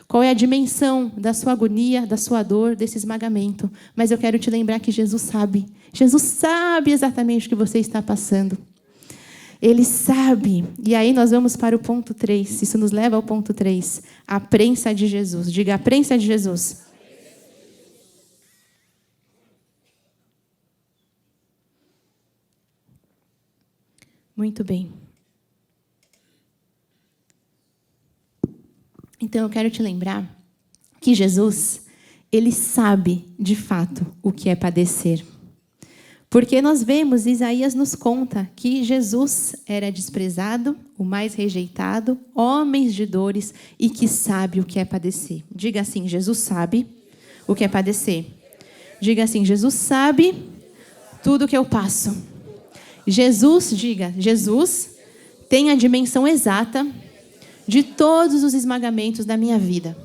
Qual é a dimensão da sua agonia, da sua dor, desse esmagamento. Mas eu quero te lembrar que Jesus sabe. Jesus sabe exatamente o que você está passando. Ele sabe. E aí nós vamos para o ponto 3. Isso nos leva ao ponto 3. A prensa de Jesus. Diga, a prensa de Jesus. Muito bem. Então, eu quero te lembrar que Jesus, Ele sabe, de fato, o que é padecer. Porque nós vemos, Isaías nos conta, que Jesus era desprezado, o mais rejeitado, homens de dores, e que sabe o que é padecer. Diga assim, Jesus sabe o que é padecer. Diga assim, Jesus sabe tudo o que eu passo. Jesus, diga, Jesus tem a dimensão exata de todos os esmagamentos da minha vida.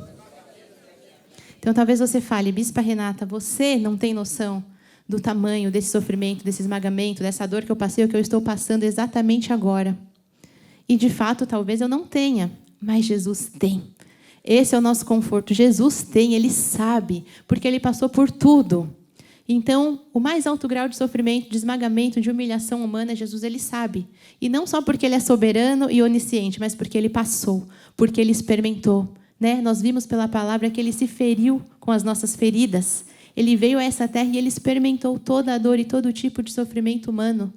Então, talvez você fale, Bispa Renata, você não tem noção do tamanho desse sofrimento, desse esmagamento, dessa dor que eu passei, o que eu estou passando exatamente agora. E, de fato, talvez eu não tenha, mas Jesus tem. Esse é o nosso conforto. Jesus tem, Ele sabe, porque Ele passou por tudo. Então, o mais alto grau de sofrimento, de esmagamento, de humilhação humana, Jesus, Ele sabe. E não só porque Ele é soberano e onisciente, mas porque Ele passou, porque Ele experimentou. Né? Nós vimos pela palavra que Ele se feriu com as nossas feridas. Ele veio a essa terra e Ele experimentou toda a dor e todo tipo de sofrimento humano,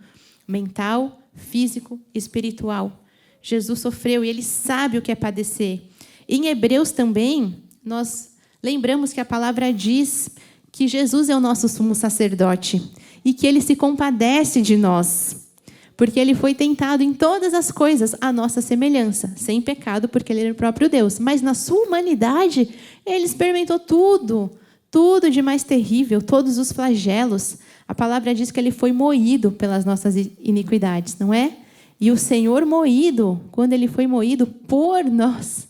mental, físico, espiritual. Jesus sofreu e Ele sabe o que é padecer. Em Hebreus também, nós lembramos que a palavra diz que Jesus é o nosso sumo sacerdote e que Ele se compadece de nós, porque Ele foi tentado em todas as coisas à nossa semelhança, sem pecado, porque Ele era o próprio Deus. Mas na sua humanidade, Ele experimentou tudo de mais terrível, todos os flagelos. A palavra diz que Ele foi moído pelas nossas iniquidades, não é? E o Senhor moído, quando Ele foi moído por nós,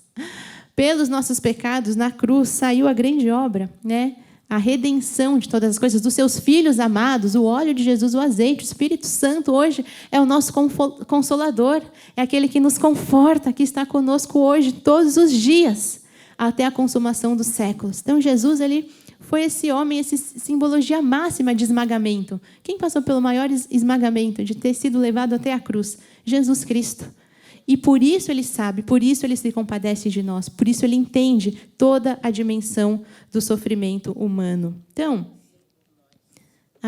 pelos nossos pecados, na cruz, saiu a grande obra, né? A redenção de todas as coisas, dos seus filhos amados, o óleo de Jesus, o azeite, o Espírito Santo hoje é o nosso consolador, é aquele que nos conforta, que está conosco hoje, todos os dias, até a consumação dos séculos. Então, Jesus, Ele foi esse homem, essa simbologia máxima de esmagamento. Quem passou pelo maior esmagamento de ter sido levado até a cruz? Jesus Cristo. E por isso Ele sabe, por isso Ele se compadece de nós, por isso Ele entende toda a dimensão do sofrimento humano. Então,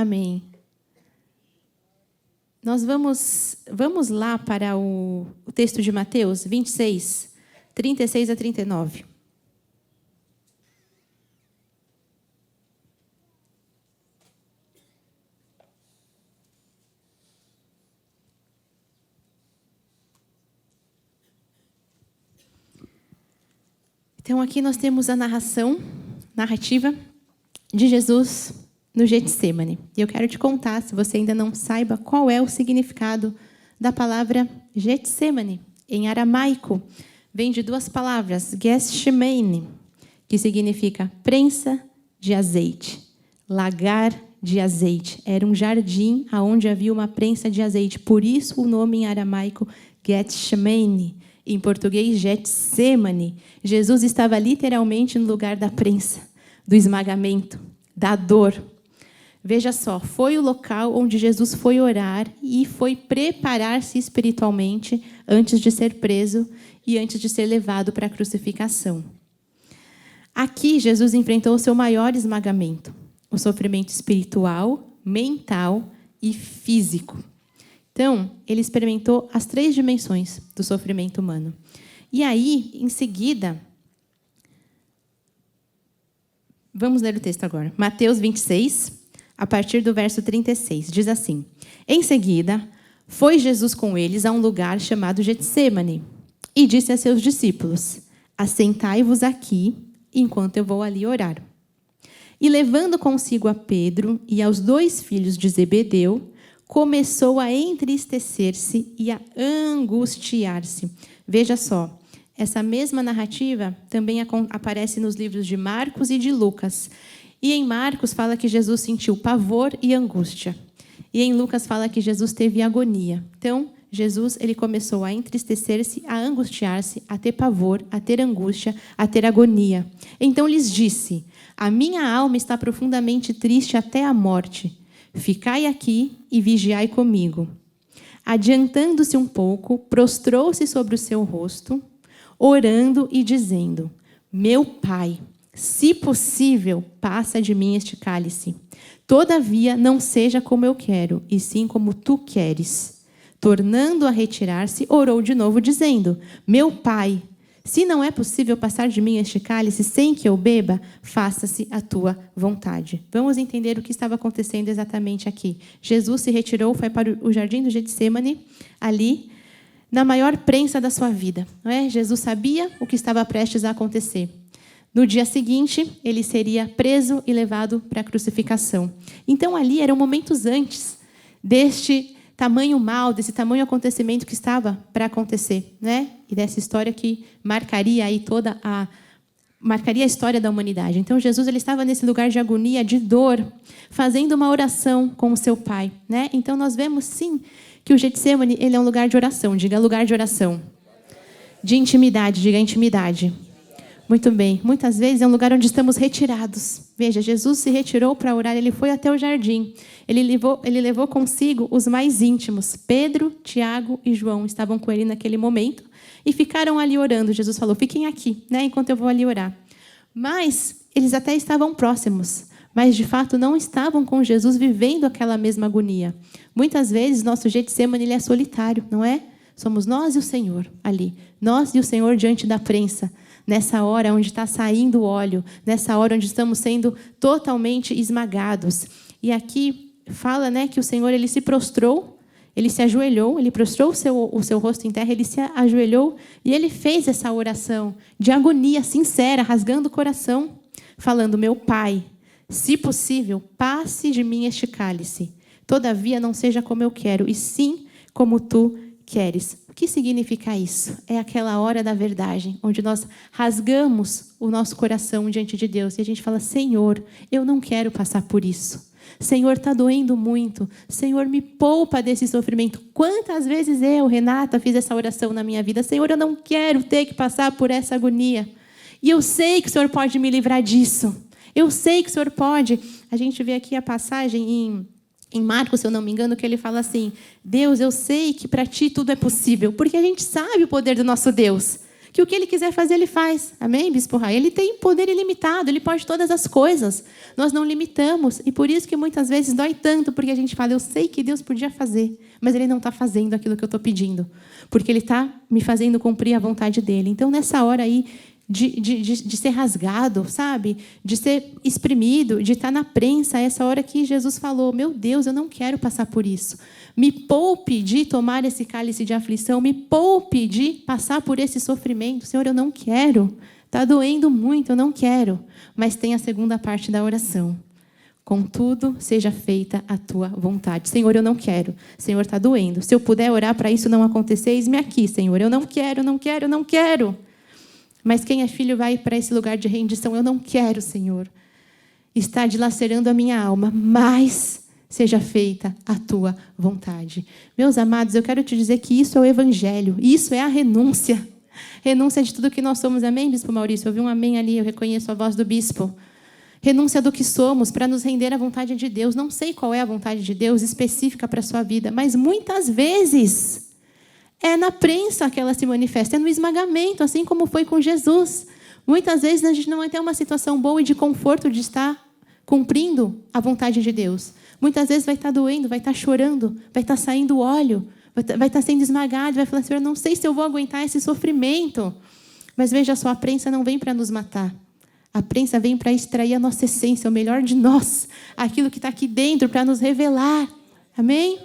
Amém. Nós vamos lá para o texto de Mateus 26, 36 a 39. Então, aqui nós temos a narrativa de Jesus no Getsêmani. E eu quero te contar, se você ainda não saiba, qual é o significado da palavra Getsêmani. Em aramaico, vem de duas palavras, Gethsemane, que significa prensa de azeite, lagar de azeite. Era um jardim onde havia uma prensa de azeite. Por isso o nome em aramaico, Gethsemane. Em português, Getsêmani. Jesus estava literalmente no lugar da prensa, do esmagamento, da dor. Veja só, foi o local onde Jesus foi orar e foi preparar-se espiritualmente antes de ser preso e antes de ser levado para a crucificação. Aqui, Jesus enfrentou o seu maior esmagamento, o sofrimento espiritual, mental e físico. Então, ele experimentou as 3 dimensões do sofrimento humano. E aí, em seguida, vamos ler o texto agora. Mateus 26, a partir do verso 36, diz assim: Em seguida, foi Jesus com eles a um lugar chamado Getsêmani e disse a seus discípulos: Assentai-vos aqui, enquanto eu vou ali orar. E levando consigo a Pedro e aos 2 filhos de Zebedeu, começou a entristecer-se e a angustiar-se. Veja só, essa mesma narrativa também aparece nos livros de Marcos e de Lucas. E em Marcos fala que Jesus sentiu pavor e angústia. E em Lucas fala que Jesus teve agonia. Então, Jesus ele começou a entristecer-se, a angustiar-se, a ter pavor, a ter angústia, a ter agonia. Então lhes disse: A minha alma está profundamente triste até a morte. Ficai aqui e vigiai comigo. Adiantando-se um pouco, prostrou-se sobre o seu rosto, orando e dizendo: Meu Pai, se possível, passa de mim este cálice. Todavia, não seja como eu quero, e sim como tu queres. Tornando a retirar-se, orou de novo, dizendo: Meu Pai, se não é possível passar de mim este cálice sem que eu beba, faça-se a tua vontade. Vamos entender o que estava acontecendo exatamente aqui. Jesus se retirou, foi para o jardim do Getsêmani, ali, na maior prensa da sua vida. Não é? Jesus sabia o que estava prestes a acontecer. No dia seguinte, ele seria preso e levado para a crucificação. Então, ali eram momentos antes deste tamanho mal, desse tamanho acontecimento que estava para acontecer, né? E dessa história que marcaria aí marcaria a história da humanidade. Então, Jesus ele estava nesse lugar de agonia, de dor, fazendo uma oração com o seu Pai, né? Então, nós vemos, sim, que o Getsêmani ele é um lugar de oração. Diga lugar de oração. De intimidade, diga intimidade. Muito bem. Muitas vezes é um lugar onde estamos retirados. Veja, Jesus se retirou para orar, ele foi até o jardim. Ele levou consigo os mais íntimos. Pedro, Tiago e João estavam com ele naquele momento e ficaram ali orando. Jesus falou: fiquem aqui, né, enquanto eu vou ali orar. Mas eles até estavam próximos, mas de fato não estavam com Jesus vivendo aquela mesma agonia. Muitas vezes nosso Getsêmani ele é solitário, não é? Somos nós e o Senhor ali. Nós e o Senhor diante da prensa. Nessa hora onde está saindo o óleo, nessa hora onde estamos sendo totalmente esmagados. E aqui fala, né, que o Senhor ele se prostrou, ele se ajoelhou, ele prostrou o seu rosto em terra, ele se ajoelhou e ele fez essa oração de agonia sincera, rasgando o coração, falando: Meu Pai, se possível, passe de mim este cálice. Todavia, não seja como eu quero, e sim como tu queres. O que significa isso? É aquela hora da verdade, onde nós rasgamos o nosso coração diante de Deus e a gente fala: Senhor, eu não quero passar por isso. Senhor, está doendo muito. Senhor, me poupa desse sofrimento. Quantas vezes eu, Renata, fiz essa oração na minha vida? Senhor, eu não quero ter que passar por essa agonia. E eu sei que o Senhor pode me livrar disso. Eu sei que o Senhor pode. A gente vê aqui a passagem em Marcos, se eu não me engano, que ele fala assim: Deus, eu sei que para ti tudo é possível, porque a gente sabe o poder do nosso Deus. que o que ele quiser fazer, ele faz. Amém, Bispo Rai? Ele tem poder ilimitado, ele pode todas as coisas. Nós não limitamos. E por isso que muitas vezes dói tanto, porque a gente fala, eu sei que Deus podia fazer, mas ele não está fazendo aquilo que eu estou pedindo. Porque ele está me fazendo cumprir a vontade dele. Então, nessa hora aí, de ser rasgado, sabe? De ser exprimido, de estar na prensa, essa hora que Jesus falou, meu Deus, eu não quero passar por isso. Me poupe de tomar esse cálice de aflição, me poupe de passar por esse sofrimento. Senhor, eu não quero. Está doendo muito, eu não quero. Mas tem a segunda parte da oração. Contudo, seja feita a tua vontade. Senhor, eu não quero. Senhor, está doendo. Se eu puder orar para isso não acontecer, eis-me aqui, Senhor. Eu não quero, não quero, não quero. Mas quem é filho vai para esse lugar de rendição. Eu não quero, Senhor. Está dilacerando a minha alma, mas seja feita a tua vontade. Meus amados, eu quero te dizer que isso é o evangelho. Isso é a renúncia. Renúncia de tudo que nós somos. Amém, Bispo Maurício? Eu vi um amém ali, eu reconheço a voz do bispo. Renúncia do que somos para nos render à vontade de Deus. Não sei qual é a vontade de Deus específica para a sua vida, mas muitas vezes é na prensa que ela se manifesta, é no esmagamento, assim como foi com Jesus. Muitas vezes a gente não vai ter uma situação boa e de conforto de estar cumprindo a vontade de Deus. Muitas vezes vai estar doendo, vai estar chorando, vai estar saindo óleo, vai estar sendo esmagado, vai falar, Senhor, não sei se eu vou aguentar esse sofrimento. Mas veja só, a prensa não vem para nos matar. A prensa vem para extrair a nossa essência, o melhor de nós, aquilo que está aqui dentro, para nos revelar. Amém?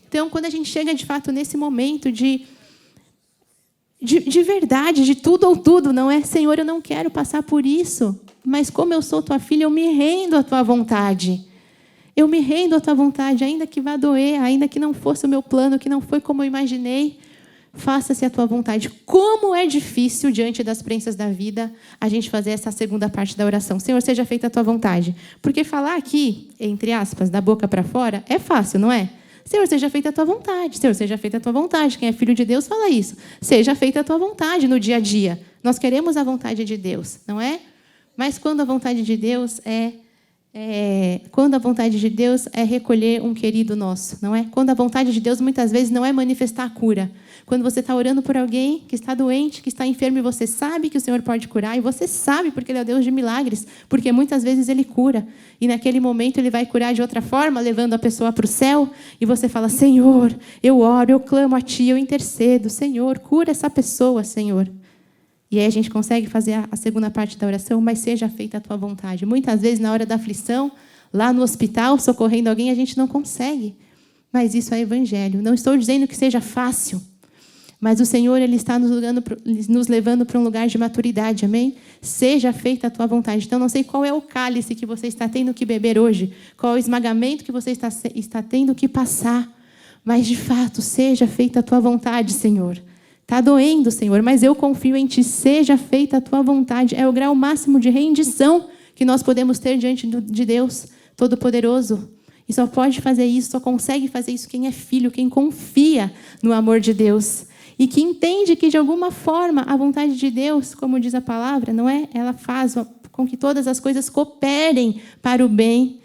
Então, quando a gente chega, de fato, nesse momento de verdade, de tudo ou tudo, não é? Senhor, eu não quero passar por isso, mas como eu sou tua filha, eu me rendo à tua vontade. Eu me rendo à tua vontade, ainda que vá doer, ainda que não fosse o meu plano, que não foi como eu imaginei. Faça-se a tua vontade. Como é difícil, diante das prensas da vida, a gente fazer essa segunda parte da oração. Senhor, seja feita a tua vontade. Porque falar aqui, entre aspas, da boca para fora, é fácil, não é? Senhor, seja feita a tua vontade. Senhor, seja feita a tua vontade. Quem é filho de Deus fala isso. Seja feita a tua vontade no dia a dia. Nós queremos a vontade de Deus, não é? Mas quando a vontade de Deus quando a vontade de Deus é recolher um querido nosso, não é? Quando a vontade de Deus muitas vezes não é manifestar a cura. Quando você está orando por alguém que está doente, que está enfermo, e você sabe que o Senhor pode curar, e você sabe porque Ele é o Deus de milagres, porque muitas vezes Ele cura, e naquele momento Ele vai curar de outra forma, levando a pessoa para o céu, e você fala, Senhor, eu oro, eu clamo a Ti, eu intercedo, Senhor, cura essa pessoa, Senhor. E aí a gente consegue fazer a segunda parte da oração, mas seja feita a tua vontade. Muitas vezes, na hora da aflição, lá no hospital, socorrendo alguém, a gente não consegue. Mas isso é evangelho. Não estou dizendo que seja fácil, mas o Senhor, Ele está nos levando para um lugar de maturidade, amém? Seja feita a tua vontade. Então, não sei qual é o cálice que você está tendo que beber hoje, qual é o esmagamento que você está tendo que passar, mas, de fato, seja feita a tua vontade, Senhor. Está doendo, Senhor, mas eu confio em Ti. Seja feita a Tua vontade. É o grau máximo de rendição que nós podemos ter diante de Deus Todo-Poderoso. E só pode fazer isso, só consegue fazer isso quem é filho, quem confia no amor de Deus. E que entende que, de alguma forma, a vontade de Deus, como diz a palavra, não é? Ela faz com que todas as coisas cooperem para o bem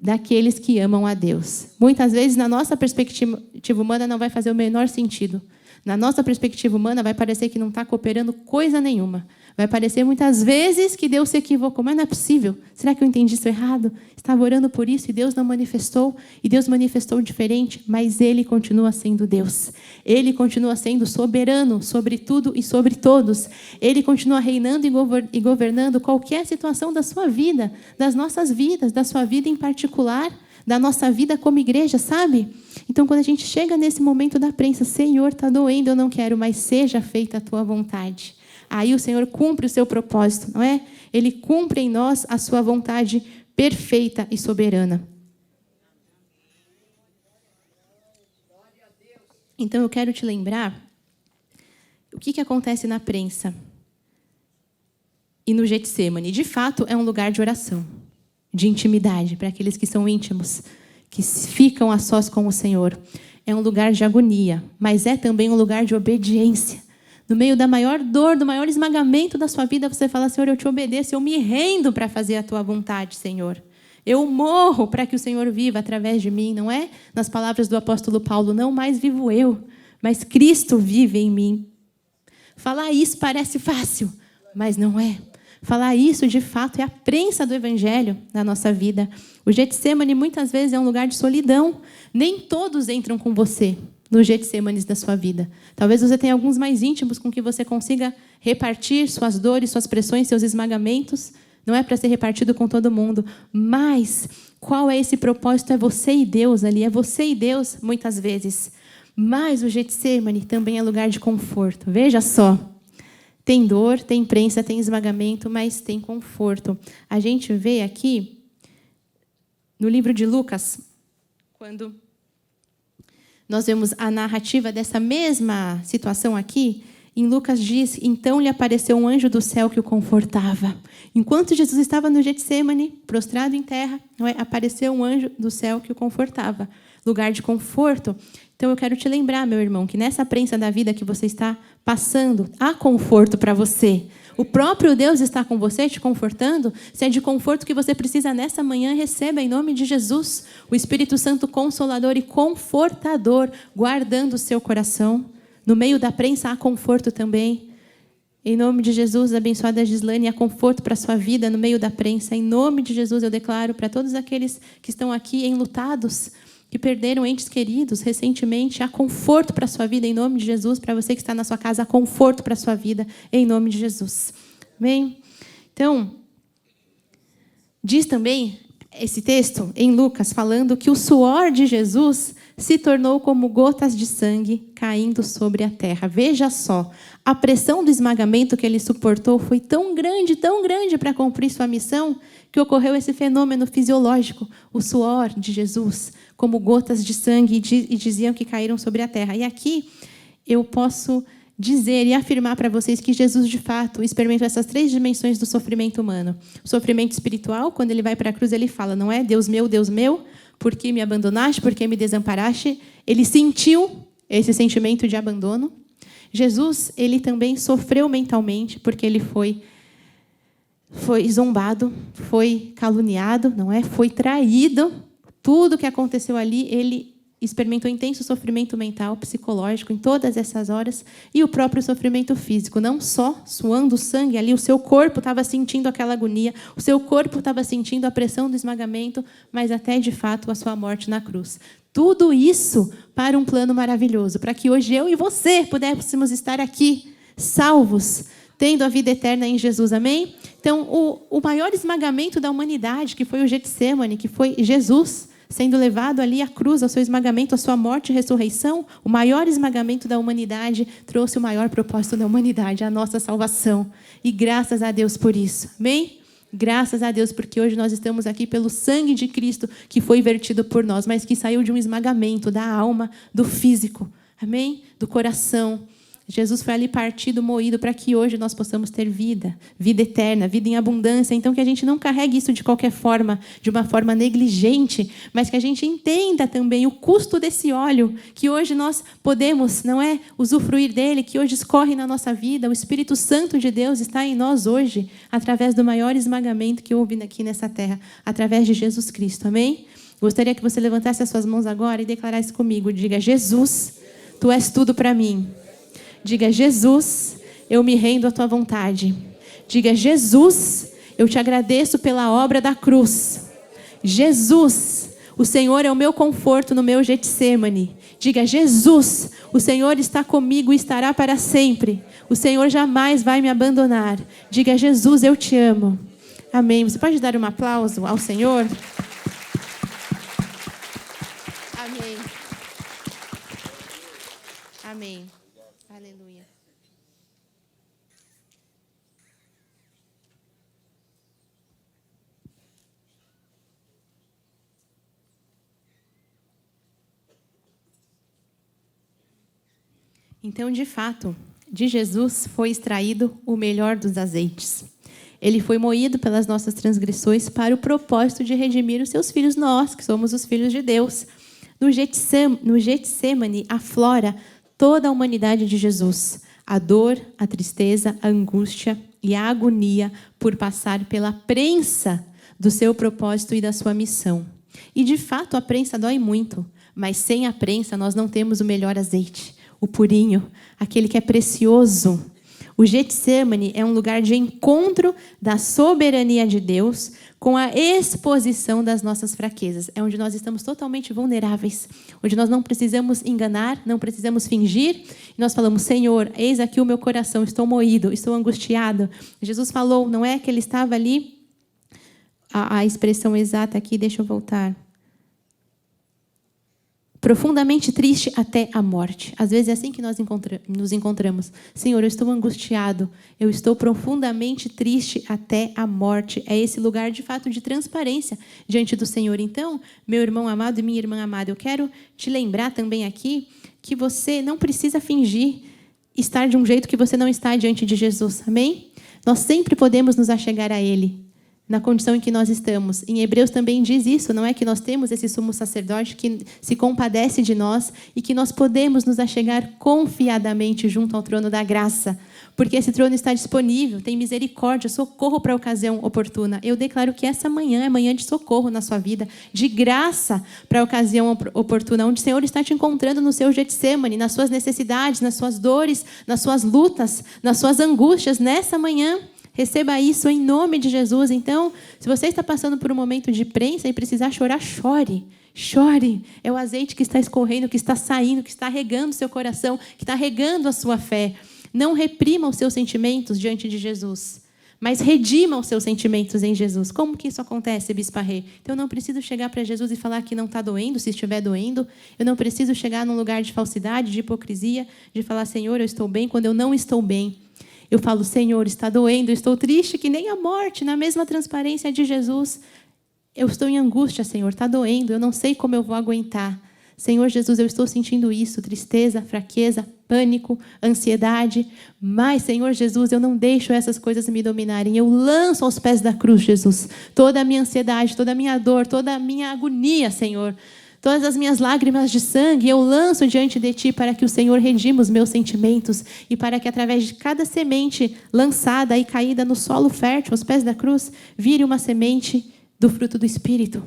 daqueles que amam a Deus. Muitas vezes, na nossa perspectiva humana, não vai fazer o menor sentido. Na nossa perspectiva humana, vai parecer que não está cooperando coisa nenhuma. Vai parecer muitas vezes que Deus se equivocou. Mas não é possível. Será que eu entendi isso errado? Estava orando por isso e Deus não manifestou. E Deus manifestou diferente. Mas Ele continua sendo Deus. Ele continua sendo soberano sobre tudo e sobre todos. Ele continua reinando e governando qualquer situação da sua vida, das nossas vidas, da sua vida em particular, da nossa vida como igreja, sabe? Então, quando a gente chega nesse momento da prensa, Senhor, está doendo, eu não quero, mas seja feita a tua vontade. Aí o Senhor cumpre o seu propósito, não é? Ele cumpre em nós a sua vontade perfeita e soberana. Então, eu quero te lembrar o que acontece na prensa e no Getsêmani. De fato, é um lugar de oração, de intimidade, para aqueles que são íntimos, que ficam a sós com o Senhor. É um lugar de agonia, mas é também um lugar de obediência. No meio da maior dor, do maior esmagamento da sua vida, você fala, Senhor, eu te obedeço, eu me rendo para fazer a tua vontade, Senhor. Eu morro para que o Senhor viva através de mim, não é? Nas palavras do apóstolo Paulo, não mais vivo eu, mas Cristo vive em mim. Falar isso parece fácil, mas não é. Falar isso, de fato, é a prensa do evangelho na nossa vida. O Getsemane, muitas vezes, é um lugar de solidão. Nem todos entram com você no Getsemanes da sua vida. Talvez você tenha alguns mais íntimos com que você consiga repartir suas dores, suas pressões, seus esmagamentos. Não é para ser repartido com todo mundo. Mas qual é esse propósito? É você e Deus ali. É você e Deus, muitas vezes. Mas o Getsemane também é lugar de conforto. Veja só. Tem dor, tem prensa, tem esmagamento, mas tem conforto. A gente vê aqui, no livro de Lucas, quando nós vemos a narrativa dessa mesma situação aqui, em Lucas diz, então lhe apareceu um anjo do céu que o confortava. Enquanto Jesus estava no Getsemane, prostrado em terra, apareceu um anjo do céu que o confortava. Lugar de conforto. Então, eu quero te lembrar, meu irmão, que nessa prensa da vida que você está passando, há conforto para você. O próprio Deus está com você, te confortando. Se é de conforto que você precisa nessa manhã, receba em nome de Jesus. O Espírito Santo Consolador e Confortador, guardando o seu coração. No meio da prensa, há conforto também. Em nome de Jesus, abençoada Gislane, há conforto para a sua vida no meio da prensa. Em nome de Jesus, eu declaro para todos aqueles que estão aqui enlutados, que perderam entes queridos recentemente, há conforto para a sua vida, em nome de Jesus. Para você que está na sua casa, há conforto para a sua vida, em nome de Jesus. Amém? Então, diz também esse texto em Lucas, falando que o suor de Jesus se tornou como gotas de sangue caindo sobre a terra. Veja só, a pressão do esmagamento que ele suportou foi tão grande para cumprir sua missão, que ocorreu esse fenômeno fisiológico, o suor de Jesus, como gotas de sangue, e diziam que caíram sobre a terra. E aqui eu posso dizer e afirmar para vocês que Jesus, de fato, experimentou essas 3 dimensões do sofrimento humano. O sofrimento espiritual, quando ele vai para a cruz, ele fala, não é? Deus meu, por que me abandonaste, por que me desamparaste? Ele sentiu esse sentimento de abandono. Jesus, ele também sofreu mentalmente, porque ele foi zombado, foi caluniado, não é? Foi traído. Tudo que aconteceu ali, ele experimentou intenso sofrimento mental, psicológico, em todas essas horas, e o próprio sofrimento físico, não só suando sangue ali, o seu corpo estava sentindo aquela agonia, o seu corpo estava sentindo a pressão do esmagamento, mas até, de fato, a sua morte na cruz. Tudo isso para um plano maravilhoso, para que hoje eu e você pudéssemos estar aqui, salvos, tendo a vida eterna em Jesus, amém? Então, o maior esmagamento da humanidade, que foi o Getsemane, que foi Jesus sendo levado ali à cruz, ao seu esmagamento, à sua morte e ressurreição, o maior esmagamento da humanidade trouxe o maior propósito da humanidade, a nossa salvação. E graças a Deus por isso, amém? Graças a Deus, porque hoje nós estamos aqui pelo sangue de Cristo que foi vertido por nós, mas que saiu de um esmagamento da alma, do físico, amém? Do coração. Jesus foi ali partido, moído, para que hoje nós possamos ter vida, vida eterna, vida em abundância. Então, que a gente não carregue isso de qualquer forma, de uma forma negligente, mas que a gente entenda também o custo desse óleo, que hoje nós podemos, não é, usufruir dele, que hoje escorre na nossa vida. O Espírito Santo de Deus está em nós hoje, através do maior esmagamento que houve aqui nessa terra, através de Jesus Cristo, amém? Gostaria que você levantasse as suas mãos agora e declarasse comigo, diga, Jesus, Tu és tudo para mim. Diga, Jesus, eu me rendo à tua vontade. Diga, Jesus, eu te agradeço pela obra da cruz. Jesus, o Senhor é o meu conforto no meu Getsemane. Diga, Jesus, o Senhor está comigo e estará para sempre. O Senhor jamais vai me abandonar. Diga, Jesus, eu te amo. Amém. Você pode dar um aplauso ao Senhor? Amém. Amém. Aleluia. Então, de fato, de Jesus foi extraído o melhor dos azeites. Ele foi moído pelas nossas transgressões para o propósito de redimir os seus filhos, nós, que somos os filhos de Deus. No Getsemane aflora toda a humanidade de Jesus. A dor, a tristeza, a angústia e a agonia por passar pela prensa do seu propósito e da sua missão. E, de fato, a prensa dói muito, mas sem a prensa nós não temos o melhor azeite, o purinho, aquele que é precioso. O Getsemane é um lugar de encontro da soberania de Deus com a exposição das nossas fraquezas. É onde nós estamos totalmente vulneráveis, onde nós não precisamos enganar, não precisamos fingir. Nós falamos, Senhor, eis aqui o meu coração, estou moído, estou angustiado. Jesus falou, não é que ele estava ali, a expressão exata aqui, deixa eu voltar. Profundamente triste até a morte. Às vezes é assim que nós nos encontramos. Senhor, eu estou angustiado, eu estou profundamente triste até a morte. É esse lugar, de fato, de transparência diante do Senhor. Então, meu irmão amado e minha irmã amada, eu quero te lembrar também aqui que você não precisa fingir estar de um jeito que você não está diante de Jesus. Amém? Nós sempre podemos nos achegar a Ele, na condição em que nós estamos. Em Hebreus também diz isso, não é que nós temos esse sumo sacerdote que se compadece de nós e que nós podemos nos achegar confiadamente junto ao trono da graça, porque esse trono está disponível, tem misericórdia, socorro para a ocasião oportuna. Eu declaro que essa manhã é manhã de socorro na sua vida, de graça para a ocasião oportuna, onde o Senhor está te encontrando no seu Getsemane, nas suas necessidades, nas suas dores, nas suas lutas, nas suas angústias, nessa manhã. Receba isso em nome de Jesus. Então, se você está passando por um momento de prensa e precisar chorar, chore. Chore. É o azeite que está escorrendo, que está saindo, que está regando o seu coração, que está regando a sua fé. Não reprima os seus sentimentos diante de Jesus, mas redima os seus sentimentos em Jesus. Como que isso acontece, Bispa Rê? Então, eu não preciso chegar para Jesus e falar que não está doendo, se estiver doendo. Eu não preciso chegar num lugar de falsidade, de hipocrisia, de falar, Senhor, eu estou bem, quando eu não estou bem. Eu falo, Senhor, está doendo, eu estou triste, que nem a morte, na mesma transparência de Jesus. Eu estou em angústia, Senhor, está doendo, eu não sei como eu vou aguentar. Senhor Jesus, eu estou sentindo isso, tristeza, fraqueza, pânico, ansiedade. Mas, Senhor Jesus, eu não deixo essas coisas me dominarem. Eu lanço aos pés da cruz, Jesus, toda a minha ansiedade, toda a minha dor, toda a minha agonia, Senhor. Todas as minhas lágrimas de sangue eu lanço diante de Ti para que o Senhor redima os meus sentimentos e para que através de cada semente lançada e caída no solo fértil, aos pés da cruz, vire uma semente do fruto do Espírito.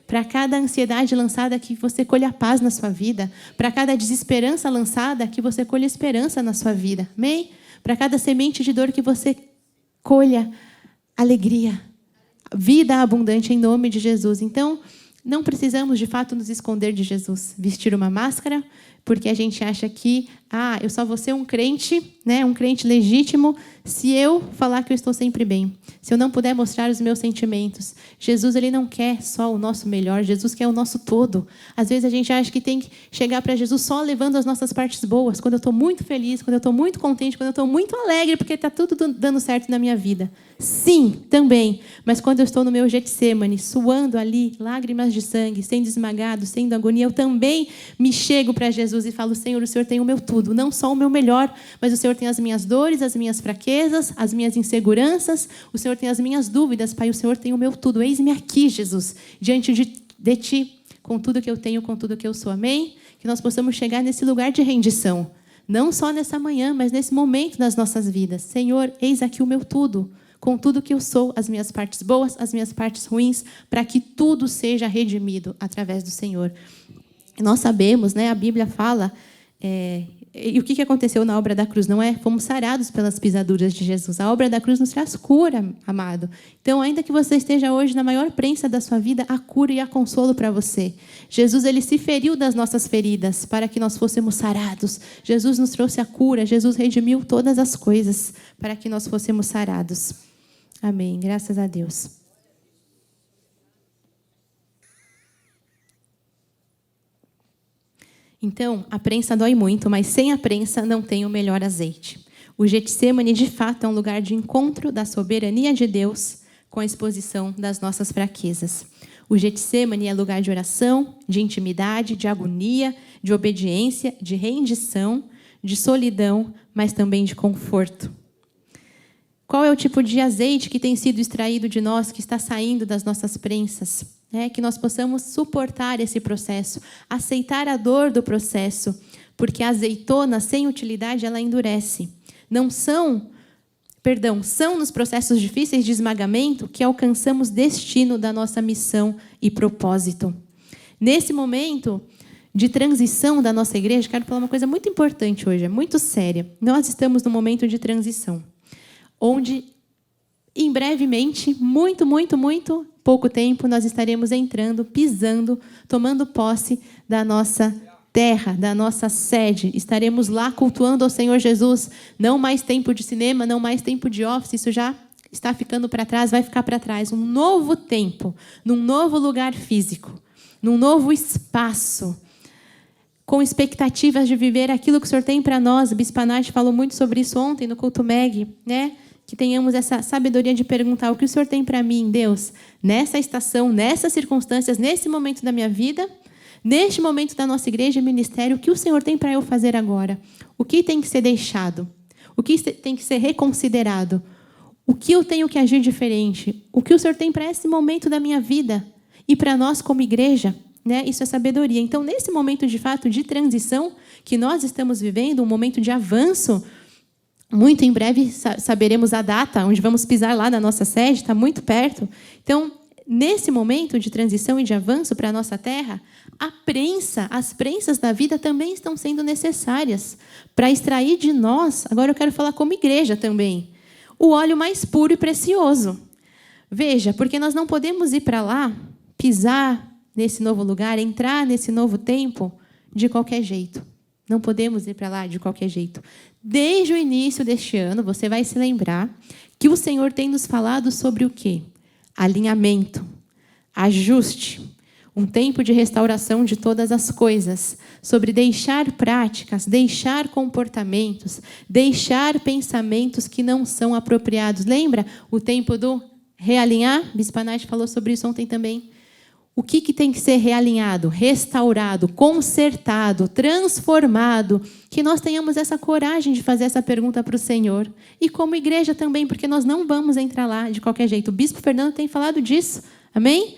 Para cada ansiedade lançada, que você colha paz na sua vida. Para cada desesperança lançada, que você colha esperança na sua vida. Amém? Para cada semente de dor, que você colha alegria. Vida abundante em nome de Jesus. Então, não precisamos, de fato, nos esconder de Jesus. Vestir uma máscara, porque a gente acha que eu só vou ser um crente, né, um crente legítimo, se eu falar que eu estou sempre bem. Se eu não puder mostrar os meus sentimentos. Jesus, ele não quer só o nosso melhor, Jesus quer o nosso todo. Às vezes a gente acha que tem que chegar para Jesus só levando as nossas partes boas, quando eu estou muito feliz, quando eu estou muito contente, quando eu estou muito alegre, porque está tudo dando certo na minha vida. Sim, também. Mas quando eu estou no meu Getsemane, suando ali, lágrimas de sangue, sendo esmagado, sendo agonia, eu também me chego para Jesus e falo, Senhor, o Senhor tem o meu tudo, não só o meu melhor, mas o Senhor tem as minhas dores, as minhas fraquezas, as minhas inseguranças, o Senhor tem as minhas dúvidas, Pai, o Senhor tem o meu tudo. Eis-me aqui, Jesus, diante de Ti, com tudo que eu tenho, com tudo que eu sou. Amém? Que nós possamos chegar nesse lugar de rendição, não só nessa manhã, mas nesse momento das nossas vidas. Senhor, eis aqui o meu tudo, com tudo que eu sou, as minhas partes boas, as minhas partes ruins, para que tudo seja redimido através do Senhor. Nós sabemos, né, a Bíblia fala, e o que aconteceu na obra da cruz? Não é? Fomos sarados pelas pisaduras de Jesus. A obra da cruz nos traz cura, amado. Então, ainda que você esteja hoje na maior prensa da sua vida, há cura e há consolo para você. Jesus, ele se feriu das nossas feridas para que nós fôssemos sarados. Jesus nos trouxe a cura. Jesus redimiu todas as coisas para que nós fôssemos sarados. Amém. Graças a Deus. Então, a prensa dói muito, mas sem a prensa não tem o melhor azeite. O Getsemane, de fato, é um lugar de encontro da soberania de Deus com a exposição das nossas fraquezas. O Getsemane é lugar de oração, de intimidade, de agonia, de obediência, de rendição, de solidão, mas também de conforto. Qual é o tipo de azeite que tem sido extraído de nós, que está saindo das nossas prensas? Que nós possamos suportar esse processo, aceitar a dor do processo, porque a azeitona sem utilidade ela endurece. São nos processos difíceis de esmagamento que alcançamos destino da nossa missão e propósito. Nesse momento de transição da nossa igreja, quero falar uma coisa muito importante hoje, é muito séria. Nós estamos num momento de transição, onde, em brevemente, muito pouco tempo, nós estaremos entrando, pisando, tomando posse da nossa terra, da nossa sede. Estaremos lá cultuando ao Senhor Jesus. Não mais tempo de cinema, não mais tempo de office, isso já está ficando para trás, vai ficar para trás. Um novo tempo, num novo lugar físico, num novo espaço, com expectativas de viver aquilo que o Senhor tem para nós. A Bispa Nath falou muito sobre isso ontem no Culto Meg, né? Que tenhamos essa sabedoria de perguntar o que o Senhor tem para mim, Deus, nessa estação, nessas circunstâncias, nesse momento da minha vida, neste momento da nossa igreja e ministério, o que o Senhor tem para eu fazer agora? O que tem que ser deixado? O que tem que ser reconsiderado? O que eu tenho que agir diferente? O que o Senhor tem para esse momento da minha vida? E para nós como igreja? Né? Isso é sabedoria. Então, nesse momento, de fato, de transição que nós estamos vivendo, um momento de avanço, muito em breve saberemos a data onde vamos pisar lá na nossa sede, está muito perto. Então, nesse momento de transição e de avanço para a nossa terra, as prensas da vida também estão sendo necessárias para extrair de nós, agora eu quero falar como igreja também, o óleo mais puro e precioso. Veja, porque nós não podemos ir para lá, pisar nesse novo lugar, entrar nesse novo tempo de qualquer jeito. Não podemos ir para lá de qualquer jeito. Desde o início deste ano, você vai se lembrar que o Senhor tem nos falado sobre o quê? Alinhamento, ajuste, um tempo de restauração de todas as coisas, sobre deixar práticas, deixar comportamentos, deixar pensamentos que não são apropriados. Lembra o tempo do realinhar? Bispa Nath falou sobre isso ontem também. O que tem que ser realinhado, restaurado, consertado, transformado? Que nós tenhamos essa coragem de fazer essa pergunta para o Senhor. E como igreja também, porque nós não vamos entrar lá de qualquer jeito. O Bispo Fernando tem falado disso. Amém?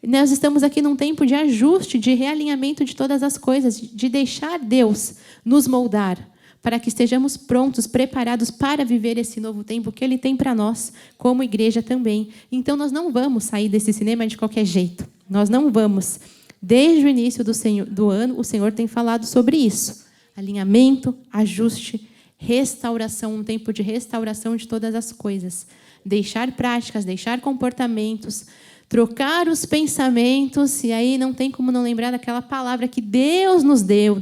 Nós estamos aqui num tempo de ajuste, de realinhamento de todas as coisas, de deixar Deus nos moldar, para que estejamos prontos, preparados para viver esse novo tempo que Ele tem para nós, como igreja também. Então, nós não vamos sair desse cinema de qualquer jeito. Nós não vamos. Desde o início do ano, o Senhor tem falado sobre isso. Alinhamento, ajuste, restauração, um tempo de restauração de todas as coisas. Deixar práticas, deixar comportamentos, trocar os pensamentos, e aí não tem como não lembrar daquela palavra que Deus nos deu,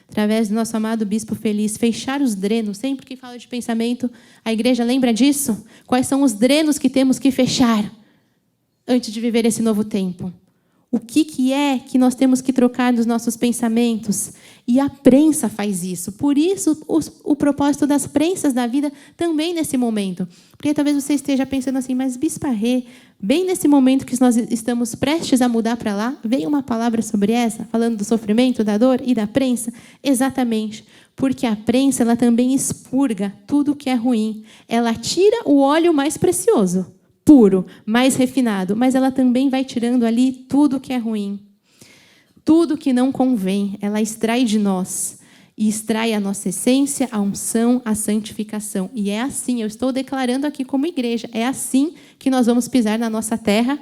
através do nosso amado Bispo Feliz, fechar os drenos. Sempre que fala de pensamento, a igreja lembra disso? Quais são os drenos que temos que fechar antes de viver esse novo tempo? O que é que nós temos que trocar dos nossos pensamentos? E a prensa faz isso. Por isso, o propósito das prensas da vida também nesse momento. Porque talvez você esteja pensando assim, mas Bispa Rê, bem nesse momento que nós estamos prestes a mudar para lá, veio uma palavra sobre essa, falando do sofrimento, da dor e da prensa? Exatamente. Porque a prensa, ela também expurga tudo que é ruim. Ela tira o óleo mais precioso, puro, mais refinado, mas ela também vai tirando ali tudo que é ruim. Tudo que não convém, ela extrai de nós. E extrai a nossa essência, a unção, a santificação. E é assim, eu estou declarando aqui como igreja, é assim que nós vamos pisar na nossa terra,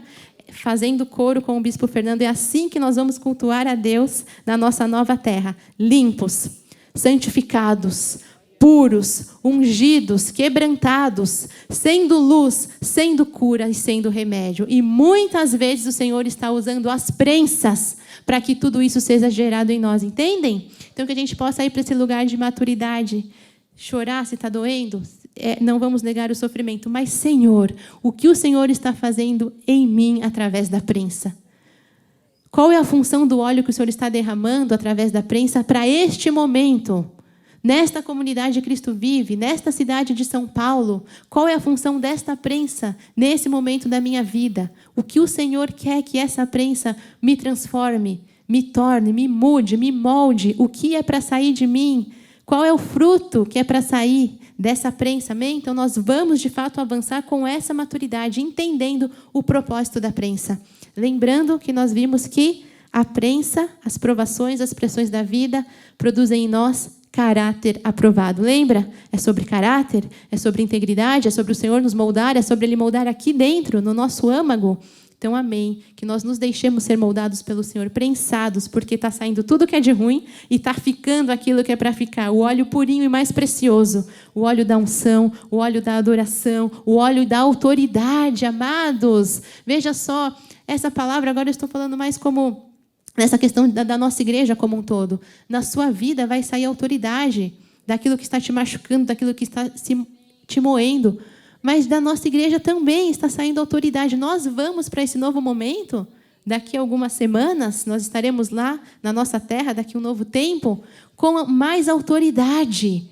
fazendo coro com o Bispo Fernando, é assim que nós vamos cultuar a Deus na nossa nova terra. Limpos, santificados, puros, ungidos, quebrantados, sendo luz, sendo cura e sendo remédio. E muitas vezes o Senhor está usando as prensas para que tudo isso seja gerado em nós, entendem? Então, que a gente possa ir para esse lugar de maturidade, chorar se está doendo, não vamos negar o sofrimento, mas, Senhor, o que o Senhor está fazendo em mim através da prensa? Qual é a função do óleo que o Senhor está derramando através da prensa para este momento? Nesta comunidade Cristo Vive, nesta cidade de São Paulo, qual é a função desta prensa nesse momento da minha vida? O que o Senhor quer que essa prensa me transforme, me torne, me mude, me molde? O que é para sair de mim? Qual é o fruto que é para sair dessa prensa? Amém? Então, nós vamos, de fato, avançar com essa maturidade, entendendo o propósito da prensa. Lembrando que nós vimos que a prensa, as provações, as pressões da vida, produzem em nós caráter aprovado. Lembra? É sobre caráter, é sobre integridade, é sobre o Senhor nos moldar, é sobre Ele moldar aqui dentro, no nosso âmago. Então, amém. Que nós nos deixemos ser moldados pelo Senhor, prensados, porque está saindo tudo que é de ruim e está ficando aquilo que é para ficar. O óleo purinho e mais precioso. O óleo da unção, o óleo da adoração, o óleo da autoridade, amados. Veja só, essa palavra agora eu estou falando mais como nessa questão da nossa igreja como um todo. Na sua vida vai sair autoridade daquilo que está te machucando, daquilo que está te moendo. Mas da nossa igreja também está saindo autoridade. Nós vamos para esse novo momento, daqui a algumas semanas, nós estaremos lá na nossa terra, daqui a um novo tempo, com mais autoridade.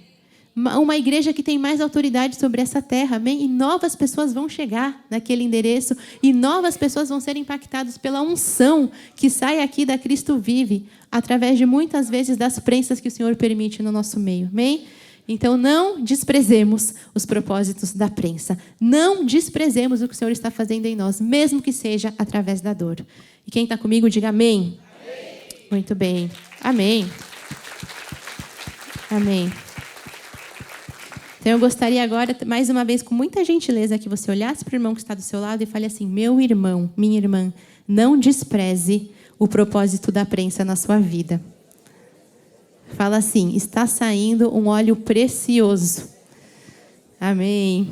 Uma igreja que tem mais autoridade sobre essa terra, amém? E novas pessoas vão chegar naquele endereço e novas pessoas vão ser impactadas pela unção que sai aqui da Cristo Vive, através de muitas vezes das prensas que o Senhor permite no nosso meio, amém? Então, não desprezemos os propósitos da prensa. Não desprezemos o que o Senhor está fazendo em nós, mesmo que seja através da dor. E quem está comigo, diga amém. Amém. Muito bem. Amém. Amém. Então, eu gostaria agora, mais uma vez, com muita gentileza, que você olhasse para o irmão que está do seu lado e fale assim: meu irmão, minha irmã, não despreze o propósito da prensa na sua vida. Fala assim: está saindo um óleo precioso. Amém.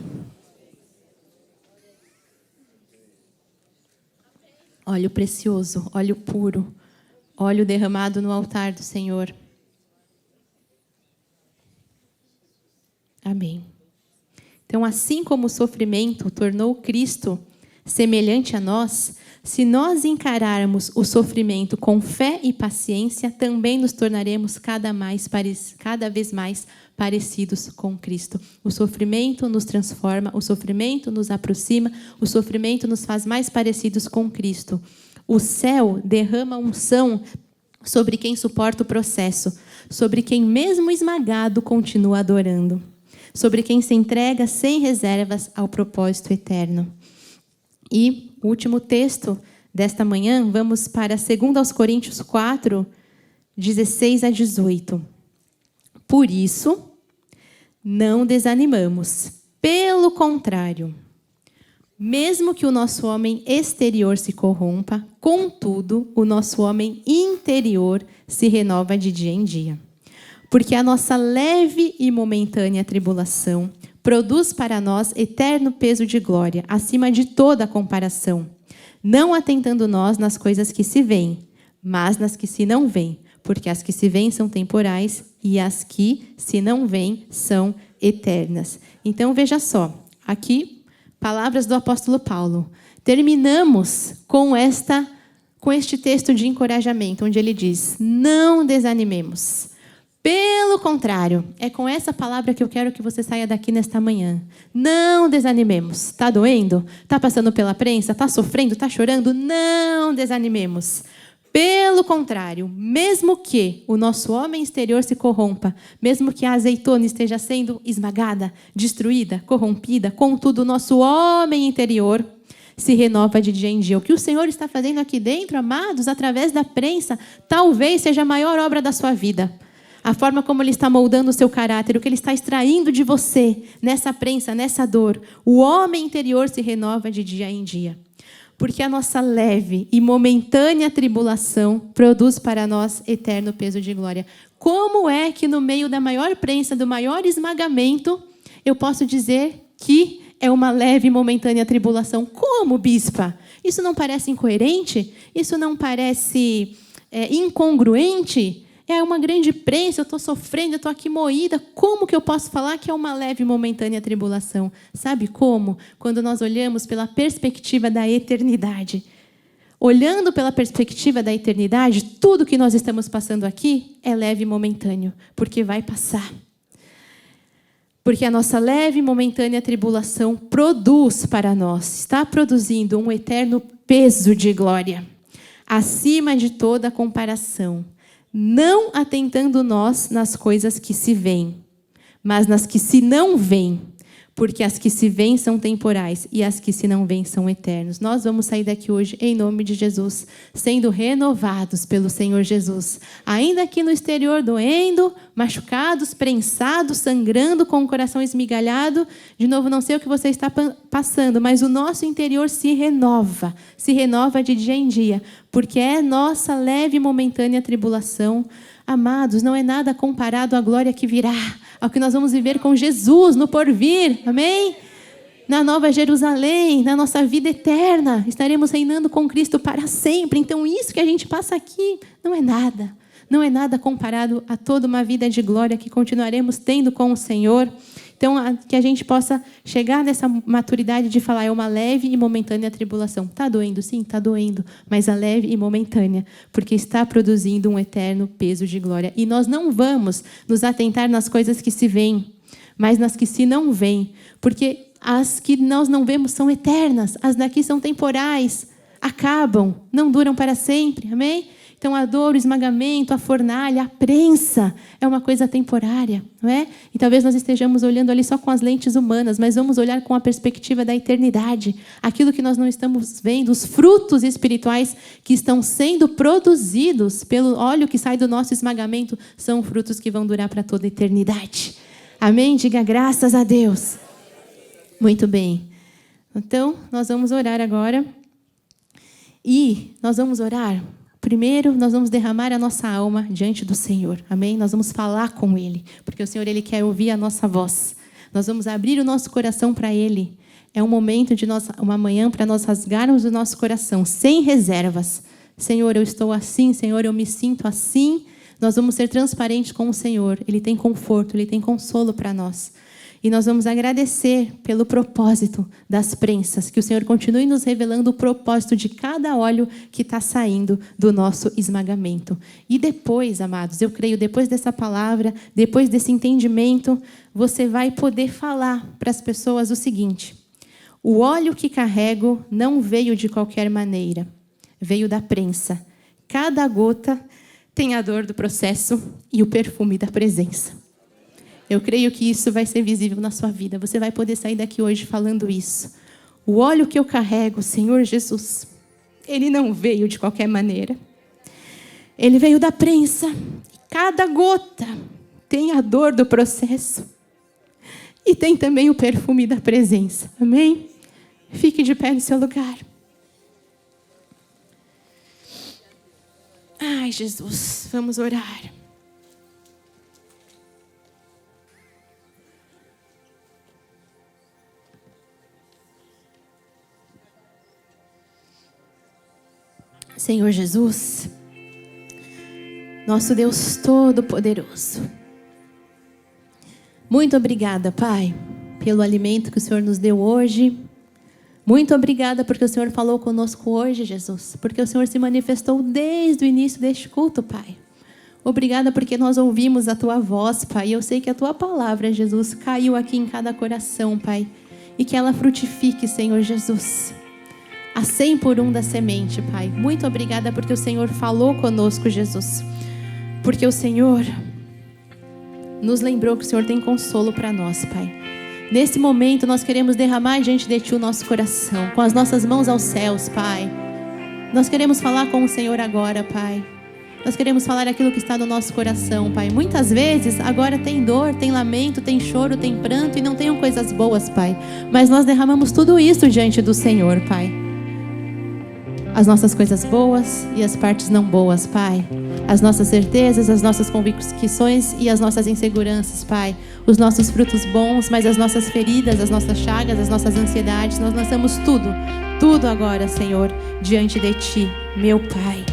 Óleo precioso, óleo puro, óleo derramado no altar do Senhor. Amém. Então, assim como o sofrimento tornou Cristo semelhante a nós, se nós encararmos o sofrimento com fé e paciência, também nos tornaremos cada vez mais parecidos com Cristo. O sofrimento nos transforma, o sofrimento nos aproxima, o sofrimento nos faz mais parecidos com Cristo. O céu derrama unção sobre quem suporta o processo, sobre quem, mesmo esmagado, continua adorando, sobre quem se entrega sem reservas ao propósito eterno. E o último texto desta manhã, vamos para 2 Coríntios 4, 16 a 18. Por isso, não desanimamos. Pelo contrário, mesmo que o nosso homem exterior se corrompa, contudo, o nosso homem interior se renova de dia em dia. Porque a nossa leve e momentânea tribulação produz para nós eterno peso de glória, acima de toda comparação, não atentando nós nas coisas que se veem, mas nas que se não veem, porque as que se veem são temporais e as que se não veem são eternas. Então, veja só, aqui, palavras do apóstolo Paulo. Terminamos com este texto de encorajamento, onde ele diz: não desanimemos. Pelo contrário, é com essa palavra que eu quero que você saia daqui nesta manhã. Não desanimemos. Está doendo? Está passando pela prensa? Está sofrendo? Está chorando? Não desanimemos. Pelo contrário, mesmo que o nosso homem exterior se corrompa, mesmo que a azeitona esteja sendo esmagada, destruída, corrompida, contudo, o nosso homem interior se renova de dia em dia. O que o Senhor está fazendo aqui dentro, amados, através da prensa, talvez seja a maior obra da sua vida. A forma como Ele está moldando o seu caráter, o que Ele está extraindo de você, nessa prensa, nessa dor. O homem interior se renova de dia em dia. Porque a nossa leve e momentânea tribulação produz para nós eterno peso de glória. Como é que no meio da maior prensa, do maior esmagamento, eu posso dizer que é uma leve e momentânea tribulação? Como, bispa? Isso não parece incoerente? Isso não parece incongruente? É uma grande prensa, eu estou sofrendo, eu estou aqui moída. Como que eu posso falar que é uma leve e momentânea tribulação? Sabe como? Quando nós olhamos pela perspectiva da eternidade. Olhando pela perspectiva da eternidade, tudo que nós estamos passando aqui é leve e momentâneo, porque vai passar. Porque a nossa leve e momentânea tribulação produz para nós, está produzindo um eterno peso de glória, acima de toda comparação. Não atentando nós nas coisas que se veem, mas nas que se não veem, Porque as que se veem são temporais e as que se não veem são eternos. Nós vamos sair daqui hoje, em nome de Jesus, sendo renovados pelo Senhor Jesus. Ainda aqui no exterior, doendo, machucados, prensados, sangrando, com o coração esmigalhado. De novo, não sei o que você está passando, mas o nosso interior se renova de dia em dia, porque é nossa leve e momentânea tribulação. Amados, não é nada comparado à glória que virá, ao que nós vamos viver com Jesus no porvir, amém? Na Nova Jerusalém, na nossa vida eterna, estaremos reinando com Cristo para sempre. Então isso que a gente passa aqui não é nada comparado a toda uma vida de glória que continuaremos tendo com o Senhor. Então, que a gente possa chegar nessa maturidade de falar, é uma leve e momentânea tribulação. Está doendo? Sim, está doendo, mas a leve e momentânea, porque está produzindo um eterno peso de glória. E nós não vamos nos atentar nas coisas que se veem, mas nas que se não veem, porque as que nós não vemos são eternas, as daqui são temporais, acabam, não duram para sempre, amém? Então, a dor, o esmagamento, a fornalha, a prensa é uma coisa temporária, não é? E talvez nós estejamos olhando ali só com as lentes humanas, mas vamos olhar com a perspectiva da eternidade. Aquilo que nós não estamos vendo, os frutos espirituais que estão sendo produzidos pelo óleo que sai do nosso esmagamento, são frutos que vão durar para toda a eternidade. Amém? Diga graças a Deus. Muito bem. Então, nós vamos orar agora. E nós vamos orar... Primeiro, nós vamos derramar a nossa alma diante do Senhor. Amém? Nós vamos falar com Ele, porque o Senhor, Ele quer ouvir a nossa voz. Nós vamos abrir o nosso coração para Ele. É um momento de uma manhã para nós rasgarmos o nosso coração, sem reservas. Senhor, eu estou assim. Senhor, eu me sinto assim. Nós vamos ser transparentes com o Senhor. Ele tem conforto, Ele tem consolo para nós. E nós vamos agradecer pelo propósito das prensas, que o Senhor continue nos revelando o propósito de cada óleo que está saindo do nosso esmagamento. E depois, amados, eu creio, depois dessa palavra, depois desse entendimento, você vai poder falar para as pessoas o seguinte: o óleo que carrego não veio de qualquer maneira, veio da prensa. Cada gota tem a dor do processo e o perfume da presença. Eu creio que isso vai ser visível na sua vida. Você vai poder sair daqui hoje falando isso. O óleo que eu carrego, Senhor Jesus, ele não veio de qualquer maneira. Ele veio da prensa. Cada gota tem a dor do processo. E tem também o perfume da presença. Amém? Fique de pé no seu lugar. Ai, Jesus, vamos orar. Senhor Jesus, nosso Deus Todo-Poderoso, muito obrigada, Pai, pelo alimento que o Senhor nos deu hoje. Muito obrigada porque o Senhor falou conosco hoje, Jesus, porque o Senhor se manifestou desde o início deste culto, Pai. Obrigada porque nós ouvimos a Tua voz, Pai, e eu sei que a Tua palavra, Jesus, caiu aqui em cada coração, Pai, e que ela frutifique, Senhor Jesus, a 100 por 1 da semente, Pai. Muito obrigada porque o Senhor falou conosco, Jesus. Porque o Senhor nos lembrou que o Senhor tem consolo para nós, Pai. Nesse momento, nós queremos derramar diante de Ti o nosso coração, com as nossas mãos aos céus, Pai. Nós queremos falar com o Senhor agora, Pai. Nós queremos falar aquilo que está no nosso coração, Pai. Muitas vezes, agora tem dor, tem lamento, tem choro, tem pranto e não tenham coisas boas, Pai. Mas nós derramamos tudo isso diante do Senhor, Pai. As nossas coisas boas e as partes não boas, Pai. As nossas certezas, as nossas convicções e as nossas inseguranças, Pai. Os nossos frutos bons, mas as nossas feridas, as nossas chagas, as nossas ansiedades. Nós lançamos tudo agora, Senhor, diante de Ti, meu Pai.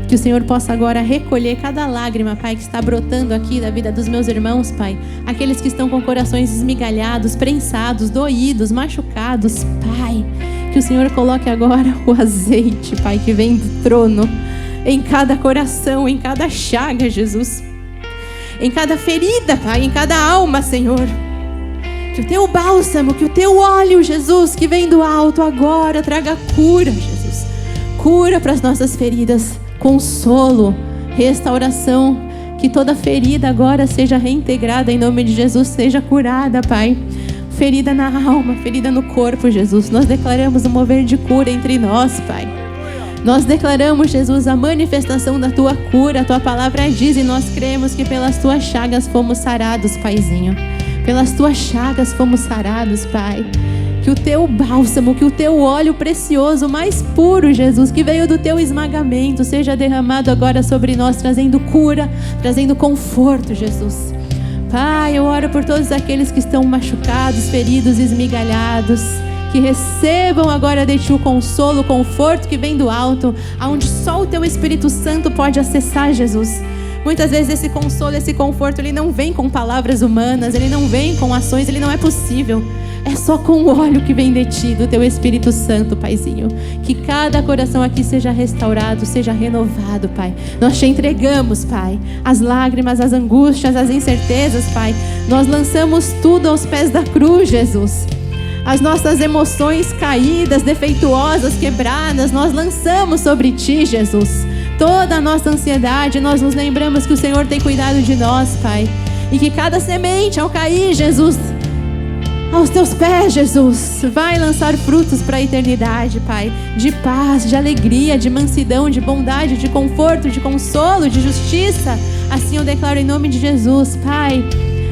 Que o Senhor possa agora recolher cada lágrima, Pai, que está brotando aqui da vida dos meus irmãos, Pai. Aqueles que estão com corações esmigalhados, prensados, doídos, machucados, Pai. Que o Senhor coloque agora o azeite, Pai, que vem do trono, em cada coração, em cada chaga, Jesus. Em cada ferida, Pai, em cada alma, Senhor. Que o Teu bálsamo, que o Teu óleo, Jesus, que vem do alto agora, traga cura, Jesus. Cura para as nossas feridas, consolo, restauração. Que toda ferida agora seja reintegrada em nome de Jesus, seja curada, Pai. ferida na alma, ferida no corpo, Jesus. Nós declaramos o mover de cura entre nós, Pai. Nós declaramos, Jesus, a manifestação da Tua cura. A Tua palavra diz e nós cremos que pelas Tuas chagas fomos sarados, Paizinho. Pelas Tuas chagas fomos sarados, Pai. Que o Teu bálsamo, que o Teu óleo precioso, mais puro, Jesus, que veio do Teu esmagamento, seja derramado agora sobre nós, trazendo cura, trazendo conforto, Jesus. Pai, eu oro por todos aqueles que estão machucados, feridos, esmigalhados, que recebam agora de Ti o consolo, o conforto que vem do alto, aonde só o Teu Espírito Santo pode acessar, Jesus. Muitas vezes esse consolo, esse conforto, ele não vem com palavras humanas, ele não vem com ações, ele não é possível. É só com o óleo que vem de Ti, do Teu Espírito Santo, Paizinho. Que cada coração aqui seja restaurado, seja renovado, Pai. Nós Te entregamos, Pai, as lágrimas, as angústias, as incertezas, Pai. Nós lançamos tudo aos pés da cruz, Jesus. As nossas emoções caídas, defeituosas, quebradas, nós lançamos sobre Ti, Jesus. Toda a nossa ansiedade, nós nos lembramos que o Senhor tem cuidado de nós, Pai. E que cada semente, ao cair, Jesus, aos Teus pés, Jesus, vai lançar frutos para a eternidade, Pai. De paz, de alegria, de mansidão, de bondade, de conforto, de consolo, de justiça. Assim eu declaro em nome de Jesus, Pai.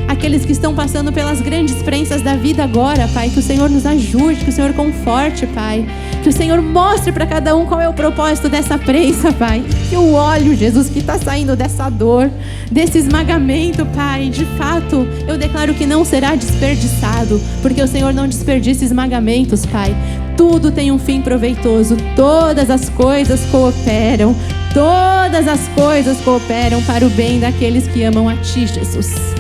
Aqueles que estão passando pelas grandes prensas da vida agora, Pai, que o Senhor nos ajude, que o Senhor conforte, Pai. Que o Senhor mostre para cada um qual é o propósito dessa prensa, Pai. Que o óleo, Jesus, que está saindo dessa dor, desse esmagamento, Pai, de fato, eu declaro que não será desperdiçado, porque o Senhor não desperdiça esmagamentos, Pai. Tudo tem um fim proveitoso, todas as coisas cooperam para o bem daqueles que amam a Ti, Jesus.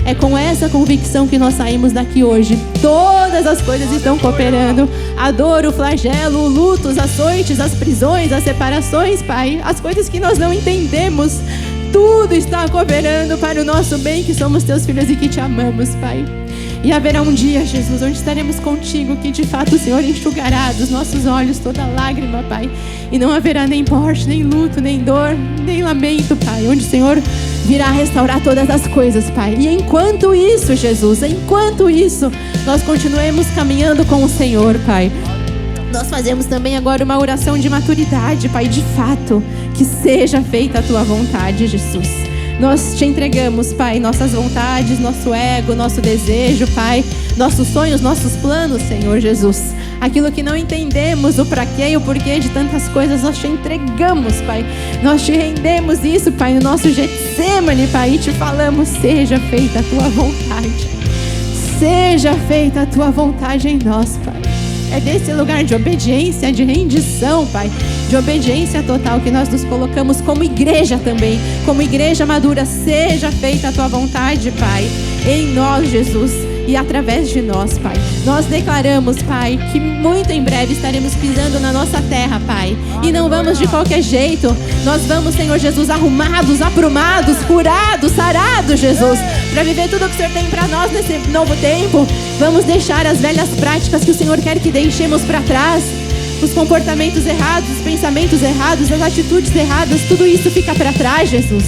É com essa convicção que nós saímos daqui hoje. Todas as coisas estão cooperando. A dor, o flagelo, o luto, os açoites, as prisões, as separações, Pai. As coisas que nós não entendemos. Tudo está cooperando para o nosso bem, que somos Teus filhos e que Te amamos, Pai. E haverá um dia, Jesus, onde estaremos contigo, que de fato o Senhor enxugará dos nossos olhos toda lágrima, Pai. E não haverá nem morte, nem luto, nem dor, nem lamento, Pai. Onde o Senhor virá restaurar todas as coisas, Pai. E enquanto isso, Jesus, enquanto isso, nós continuemos caminhando com o Senhor, Pai. Nós fazemos também agora uma oração de maturidade, Pai, de fato, que seja feita a Tua vontade, Jesus. Nós Te entregamos, Pai, nossas vontades, nosso ego, nosso desejo, Pai, nossos sonhos, nossos planos, Senhor Jesus. Aquilo que não entendemos, o pra quê e o porquê de tantas coisas, nós Te entregamos, Pai. Nós Te rendemos isso, Pai, no nosso Getsemane, Pai, e Te falamos, seja feita a Tua vontade. Seja feita a Tua vontade em nós, Pai. É desse lugar de obediência, de rendição, Pai, de obediência total que nós nos colocamos como igreja também, como igreja madura. Seja feita a Tua vontade, Pai, em nós, Jesus, e através de nós, Pai. Nós declaramos, Pai, que muito em breve estaremos pisando na nossa terra, Pai, e não vamos de qualquer jeito. Nós vamos, Senhor Jesus, arrumados, aprumados, curados, sarados, Jesus, para viver tudo o que o Senhor tem para nós nesse novo tempo. Vamos deixar as velhas práticas que o Senhor quer que deixemos para trás. Os comportamentos errados, os pensamentos errados, as atitudes erradas, tudo isso fica para trás, Jesus.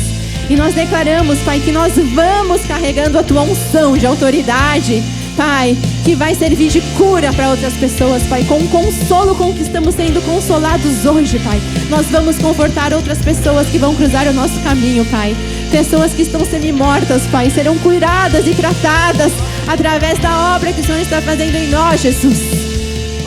E nós declaramos, Pai, que nós vamos carregando a Tua unção de autoridade, Pai, que vai servir de cura para outras pessoas, Pai, com o consolo com que estamos sendo consolados hoje, Pai. Nós vamos confortar outras pessoas que vão cruzar o nosso caminho, Pai. Pessoas que estão semi-mortas, Pai, serão curadas e tratadas através da obra que o Senhor está fazendo em nós, Jesus.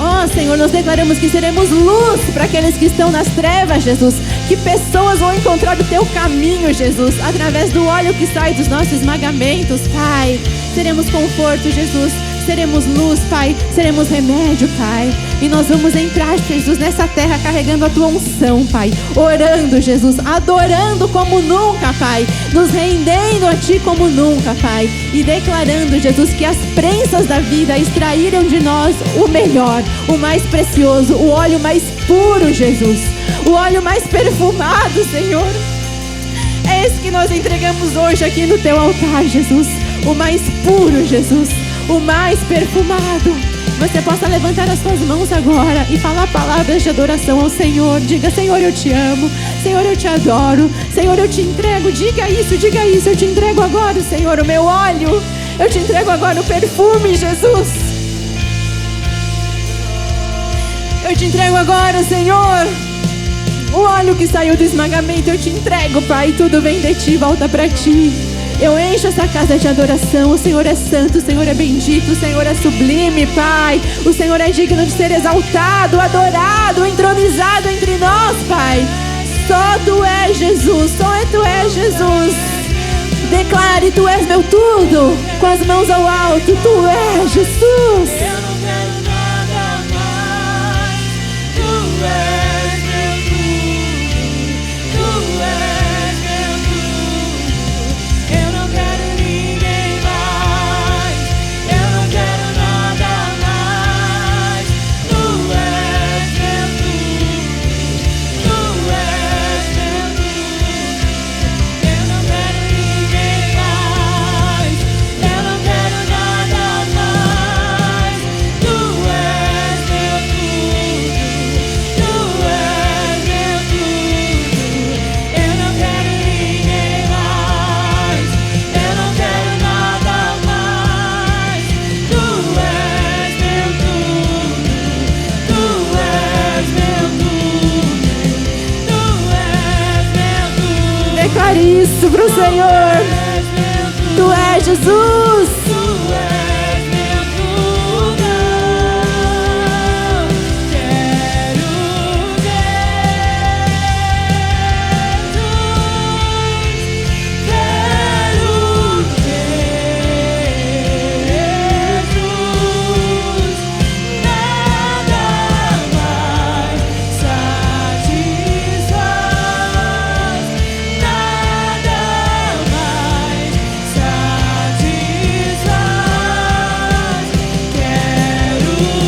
Oh, Senhor, nós declaramos que seremos luz para aqueles que estão nas trevas, Jesus. Que pessoas vão encontrar o Teu caminho, Jesus, através do óleo que sai dos nossos esmagamentos, Pai. Seremos conforto, Jesus. Seremos luz, Pai. Seremos remédio, Pai. E nós vamos entrar, Jesus, nessa terra carregando a Tua unção, Pai. Orando, Jesus. Adorando como nunca, Pai. Nos rendendo a Ti como nunca, Pai. E declarando, Jesus, que as prensas da vida extraíram de nós o melhor, o mais precioso, o óleo mais puro, Jesus. O óleo mais perfumado, Senhor. É esse que nós entregamos hoje aqui no Teu altar, Jesus. O mais puro, Jesus. O mais perfumado. Você possa levantar as suas mãos agora e falar palavras de adoração ao Senhor. Diga: Senhor, eu Te amo. Senhor, eu Te adoro. Senhor, eu Te entrego. Diga isso, eu Te entrego agora, Senhor, o meu óleo. Eu te entrego agora o perfume, Jesus. Eu te entrego agora, Senhor, o óleo que saiu do esmagamento. Eu te entrego, Pai, tudo vem de ti, volta pra ti. Eu encho essa casa de adoração. O Senhor é santo, o Senhor é bendito, o Senhor é sublime, Pai. O Senhor é digno de ser exaltado, adorado, entronizado entre nós, Pai. Só Tu és Jesus, só Tu és Jesus. Declare, Tu és meu tudo, com as mãos ao alto. Tu és Jesus. Eu não quero nada mais. Tu és meu tudo. Tu és meu tudo. Eu não quero ninguém mais. Eu não quero nada mais. Tu és meu tudo. Tu és meu tudo. Eu não quero ninguém mais. Eu não quero nada mais. Tu és meu tudo. Tu és meu tudo. Eu não quero ninguém mais. Eu não quero nada mais. Tu és meu tudo. Tu és meu tudo. Tu és meu tudo. Declare isso pro Senhor. Tu és Jesus. Tu és meu tudo. Quero Jesus. Quero Jesus. Nada mais satisfaz. Nada mais satisfaz. Quero Jesus.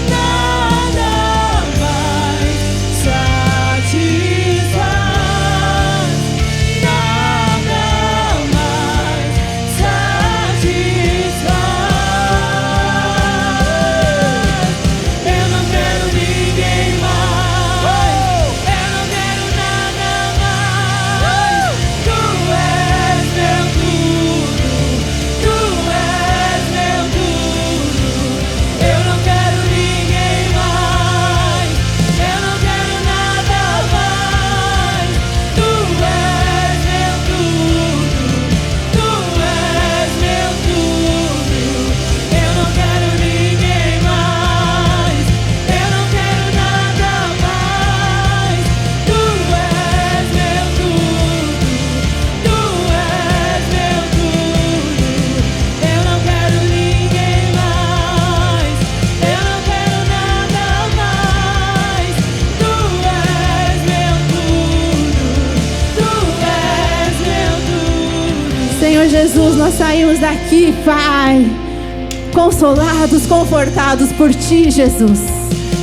Nada mais satisfaz. Nada mais satisfaz. Eu não quero ninguém mais. Eu não quero nada mais. Tu és meu tudo. Tu és meu tudo. Eu não quero ninguém mais. Eu não quero nada mais. Tu és meu tudo. Tu és meu tudo. Eu não quero ninguém mais. Eu não quero nada mais. Tu és meu tudo. Tu és meu tudo. Eu não quero ninguém mais. Eu não quero nada mais. Tu és meu tudo. Tu és meu tudo. Senhor Jesus, nós saímos daqui, Pai, consolados, confortados por Ti, Jesus,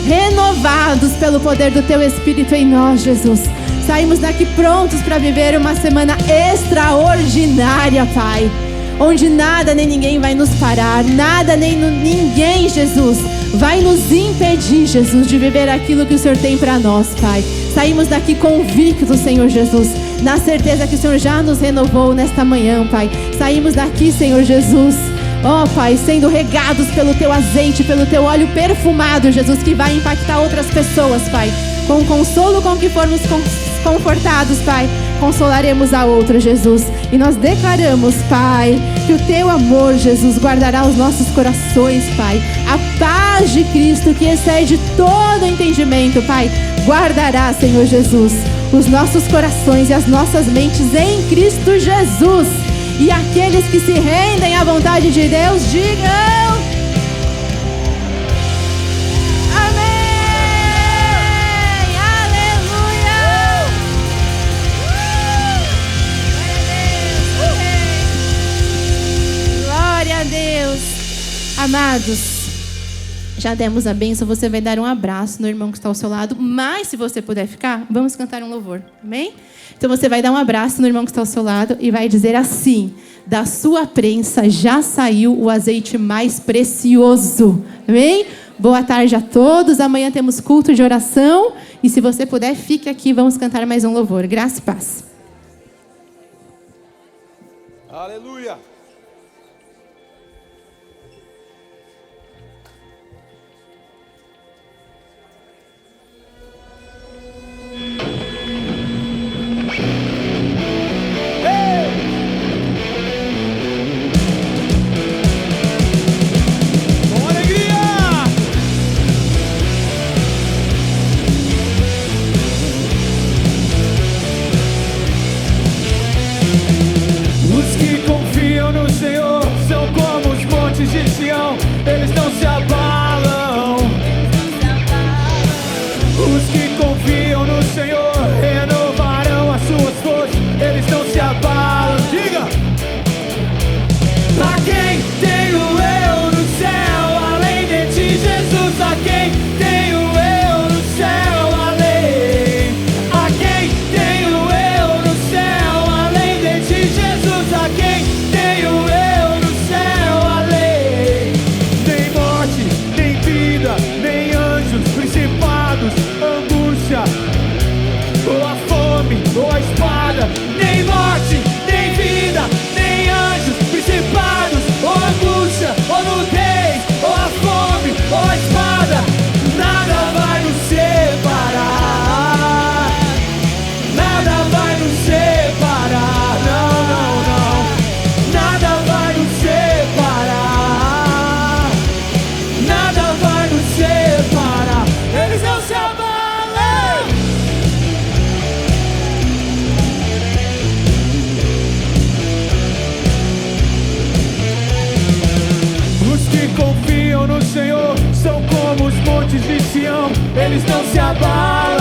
renovados pelo poder do Teu Espírito em nós, Jesus. Saímos daqui prontos para viver uma semana extraordinária, Pai, onde nada nem ninguém vai nos parar, nada nem ninguém, Jesus, vai nos impedir, Jesus, de viver aquilo que o Senhor tem para nós, Pai. Saímos daqui convictos, Senhor Jesus, na certeza que o Senhor já nos renovou nesta manhã, Pai. Saímos daqui, Senhor Jesus, ó Pai, sendo regados pelo Teu azeite, pelo Teu óleo perfumado, Jesus, que vai impactar outras pessoas, Pai. Com o consolo com que formos confortados, Pai, consolaremos a outra, Jesus. E nós declaramos, Pai, que o Teu amor, Jesus, guardará os nossos corações, Pai. A paz de Cristo, que excede todo entendimento, Pai, guardará, Senhor Jesus, os nossos corações e as nossas mentes em Cristo Jesus. E aqueles que se rendem à vontade de Deus, digam: amém, aleluia. Glória a Deus. Amados, Já demos a bênção, você vai dar um abraço no irmão que está ao seu lado. Mas, se você puder ficar, vamos cantar um louvor. Amém? Então, você vai dar um abraço no irmão que está ao seu lado e vai dizer assim: da sua prensa já saiu o azeite mais precioso. Amém? Boa tarde a todos. Amanhã temos culto de oração. E se você puder, fique aqui. Vamos cantar mais um louvor. Graça e paz. Aleluia. Eles não se abalam. Os que confiam no Senhor renovarão as suas forças. Eles não se abalam. Diga! A quem tenho eu no céu, além de ti, Jesus? A quem tenho eu no céu, além? A quem tenho eu no céu, além de ti, Jesus? A quem tenho eu no céu, além? Nem morte, nem vida, nem anjos, principados, angústia, ou a fome, ou a espada. Nem morte, nem vida, nem anjos, principados, ou a angústia, ou nudez, ou a fome, ou a espada. Nada vai nos separar. Nada vai nos separar. Não, não, não. Nada vai nos separar. Nada vai nos separar. Eles não se abalam. Os que confiam no Senhor são como os montes de Sião. Eles não se abalam.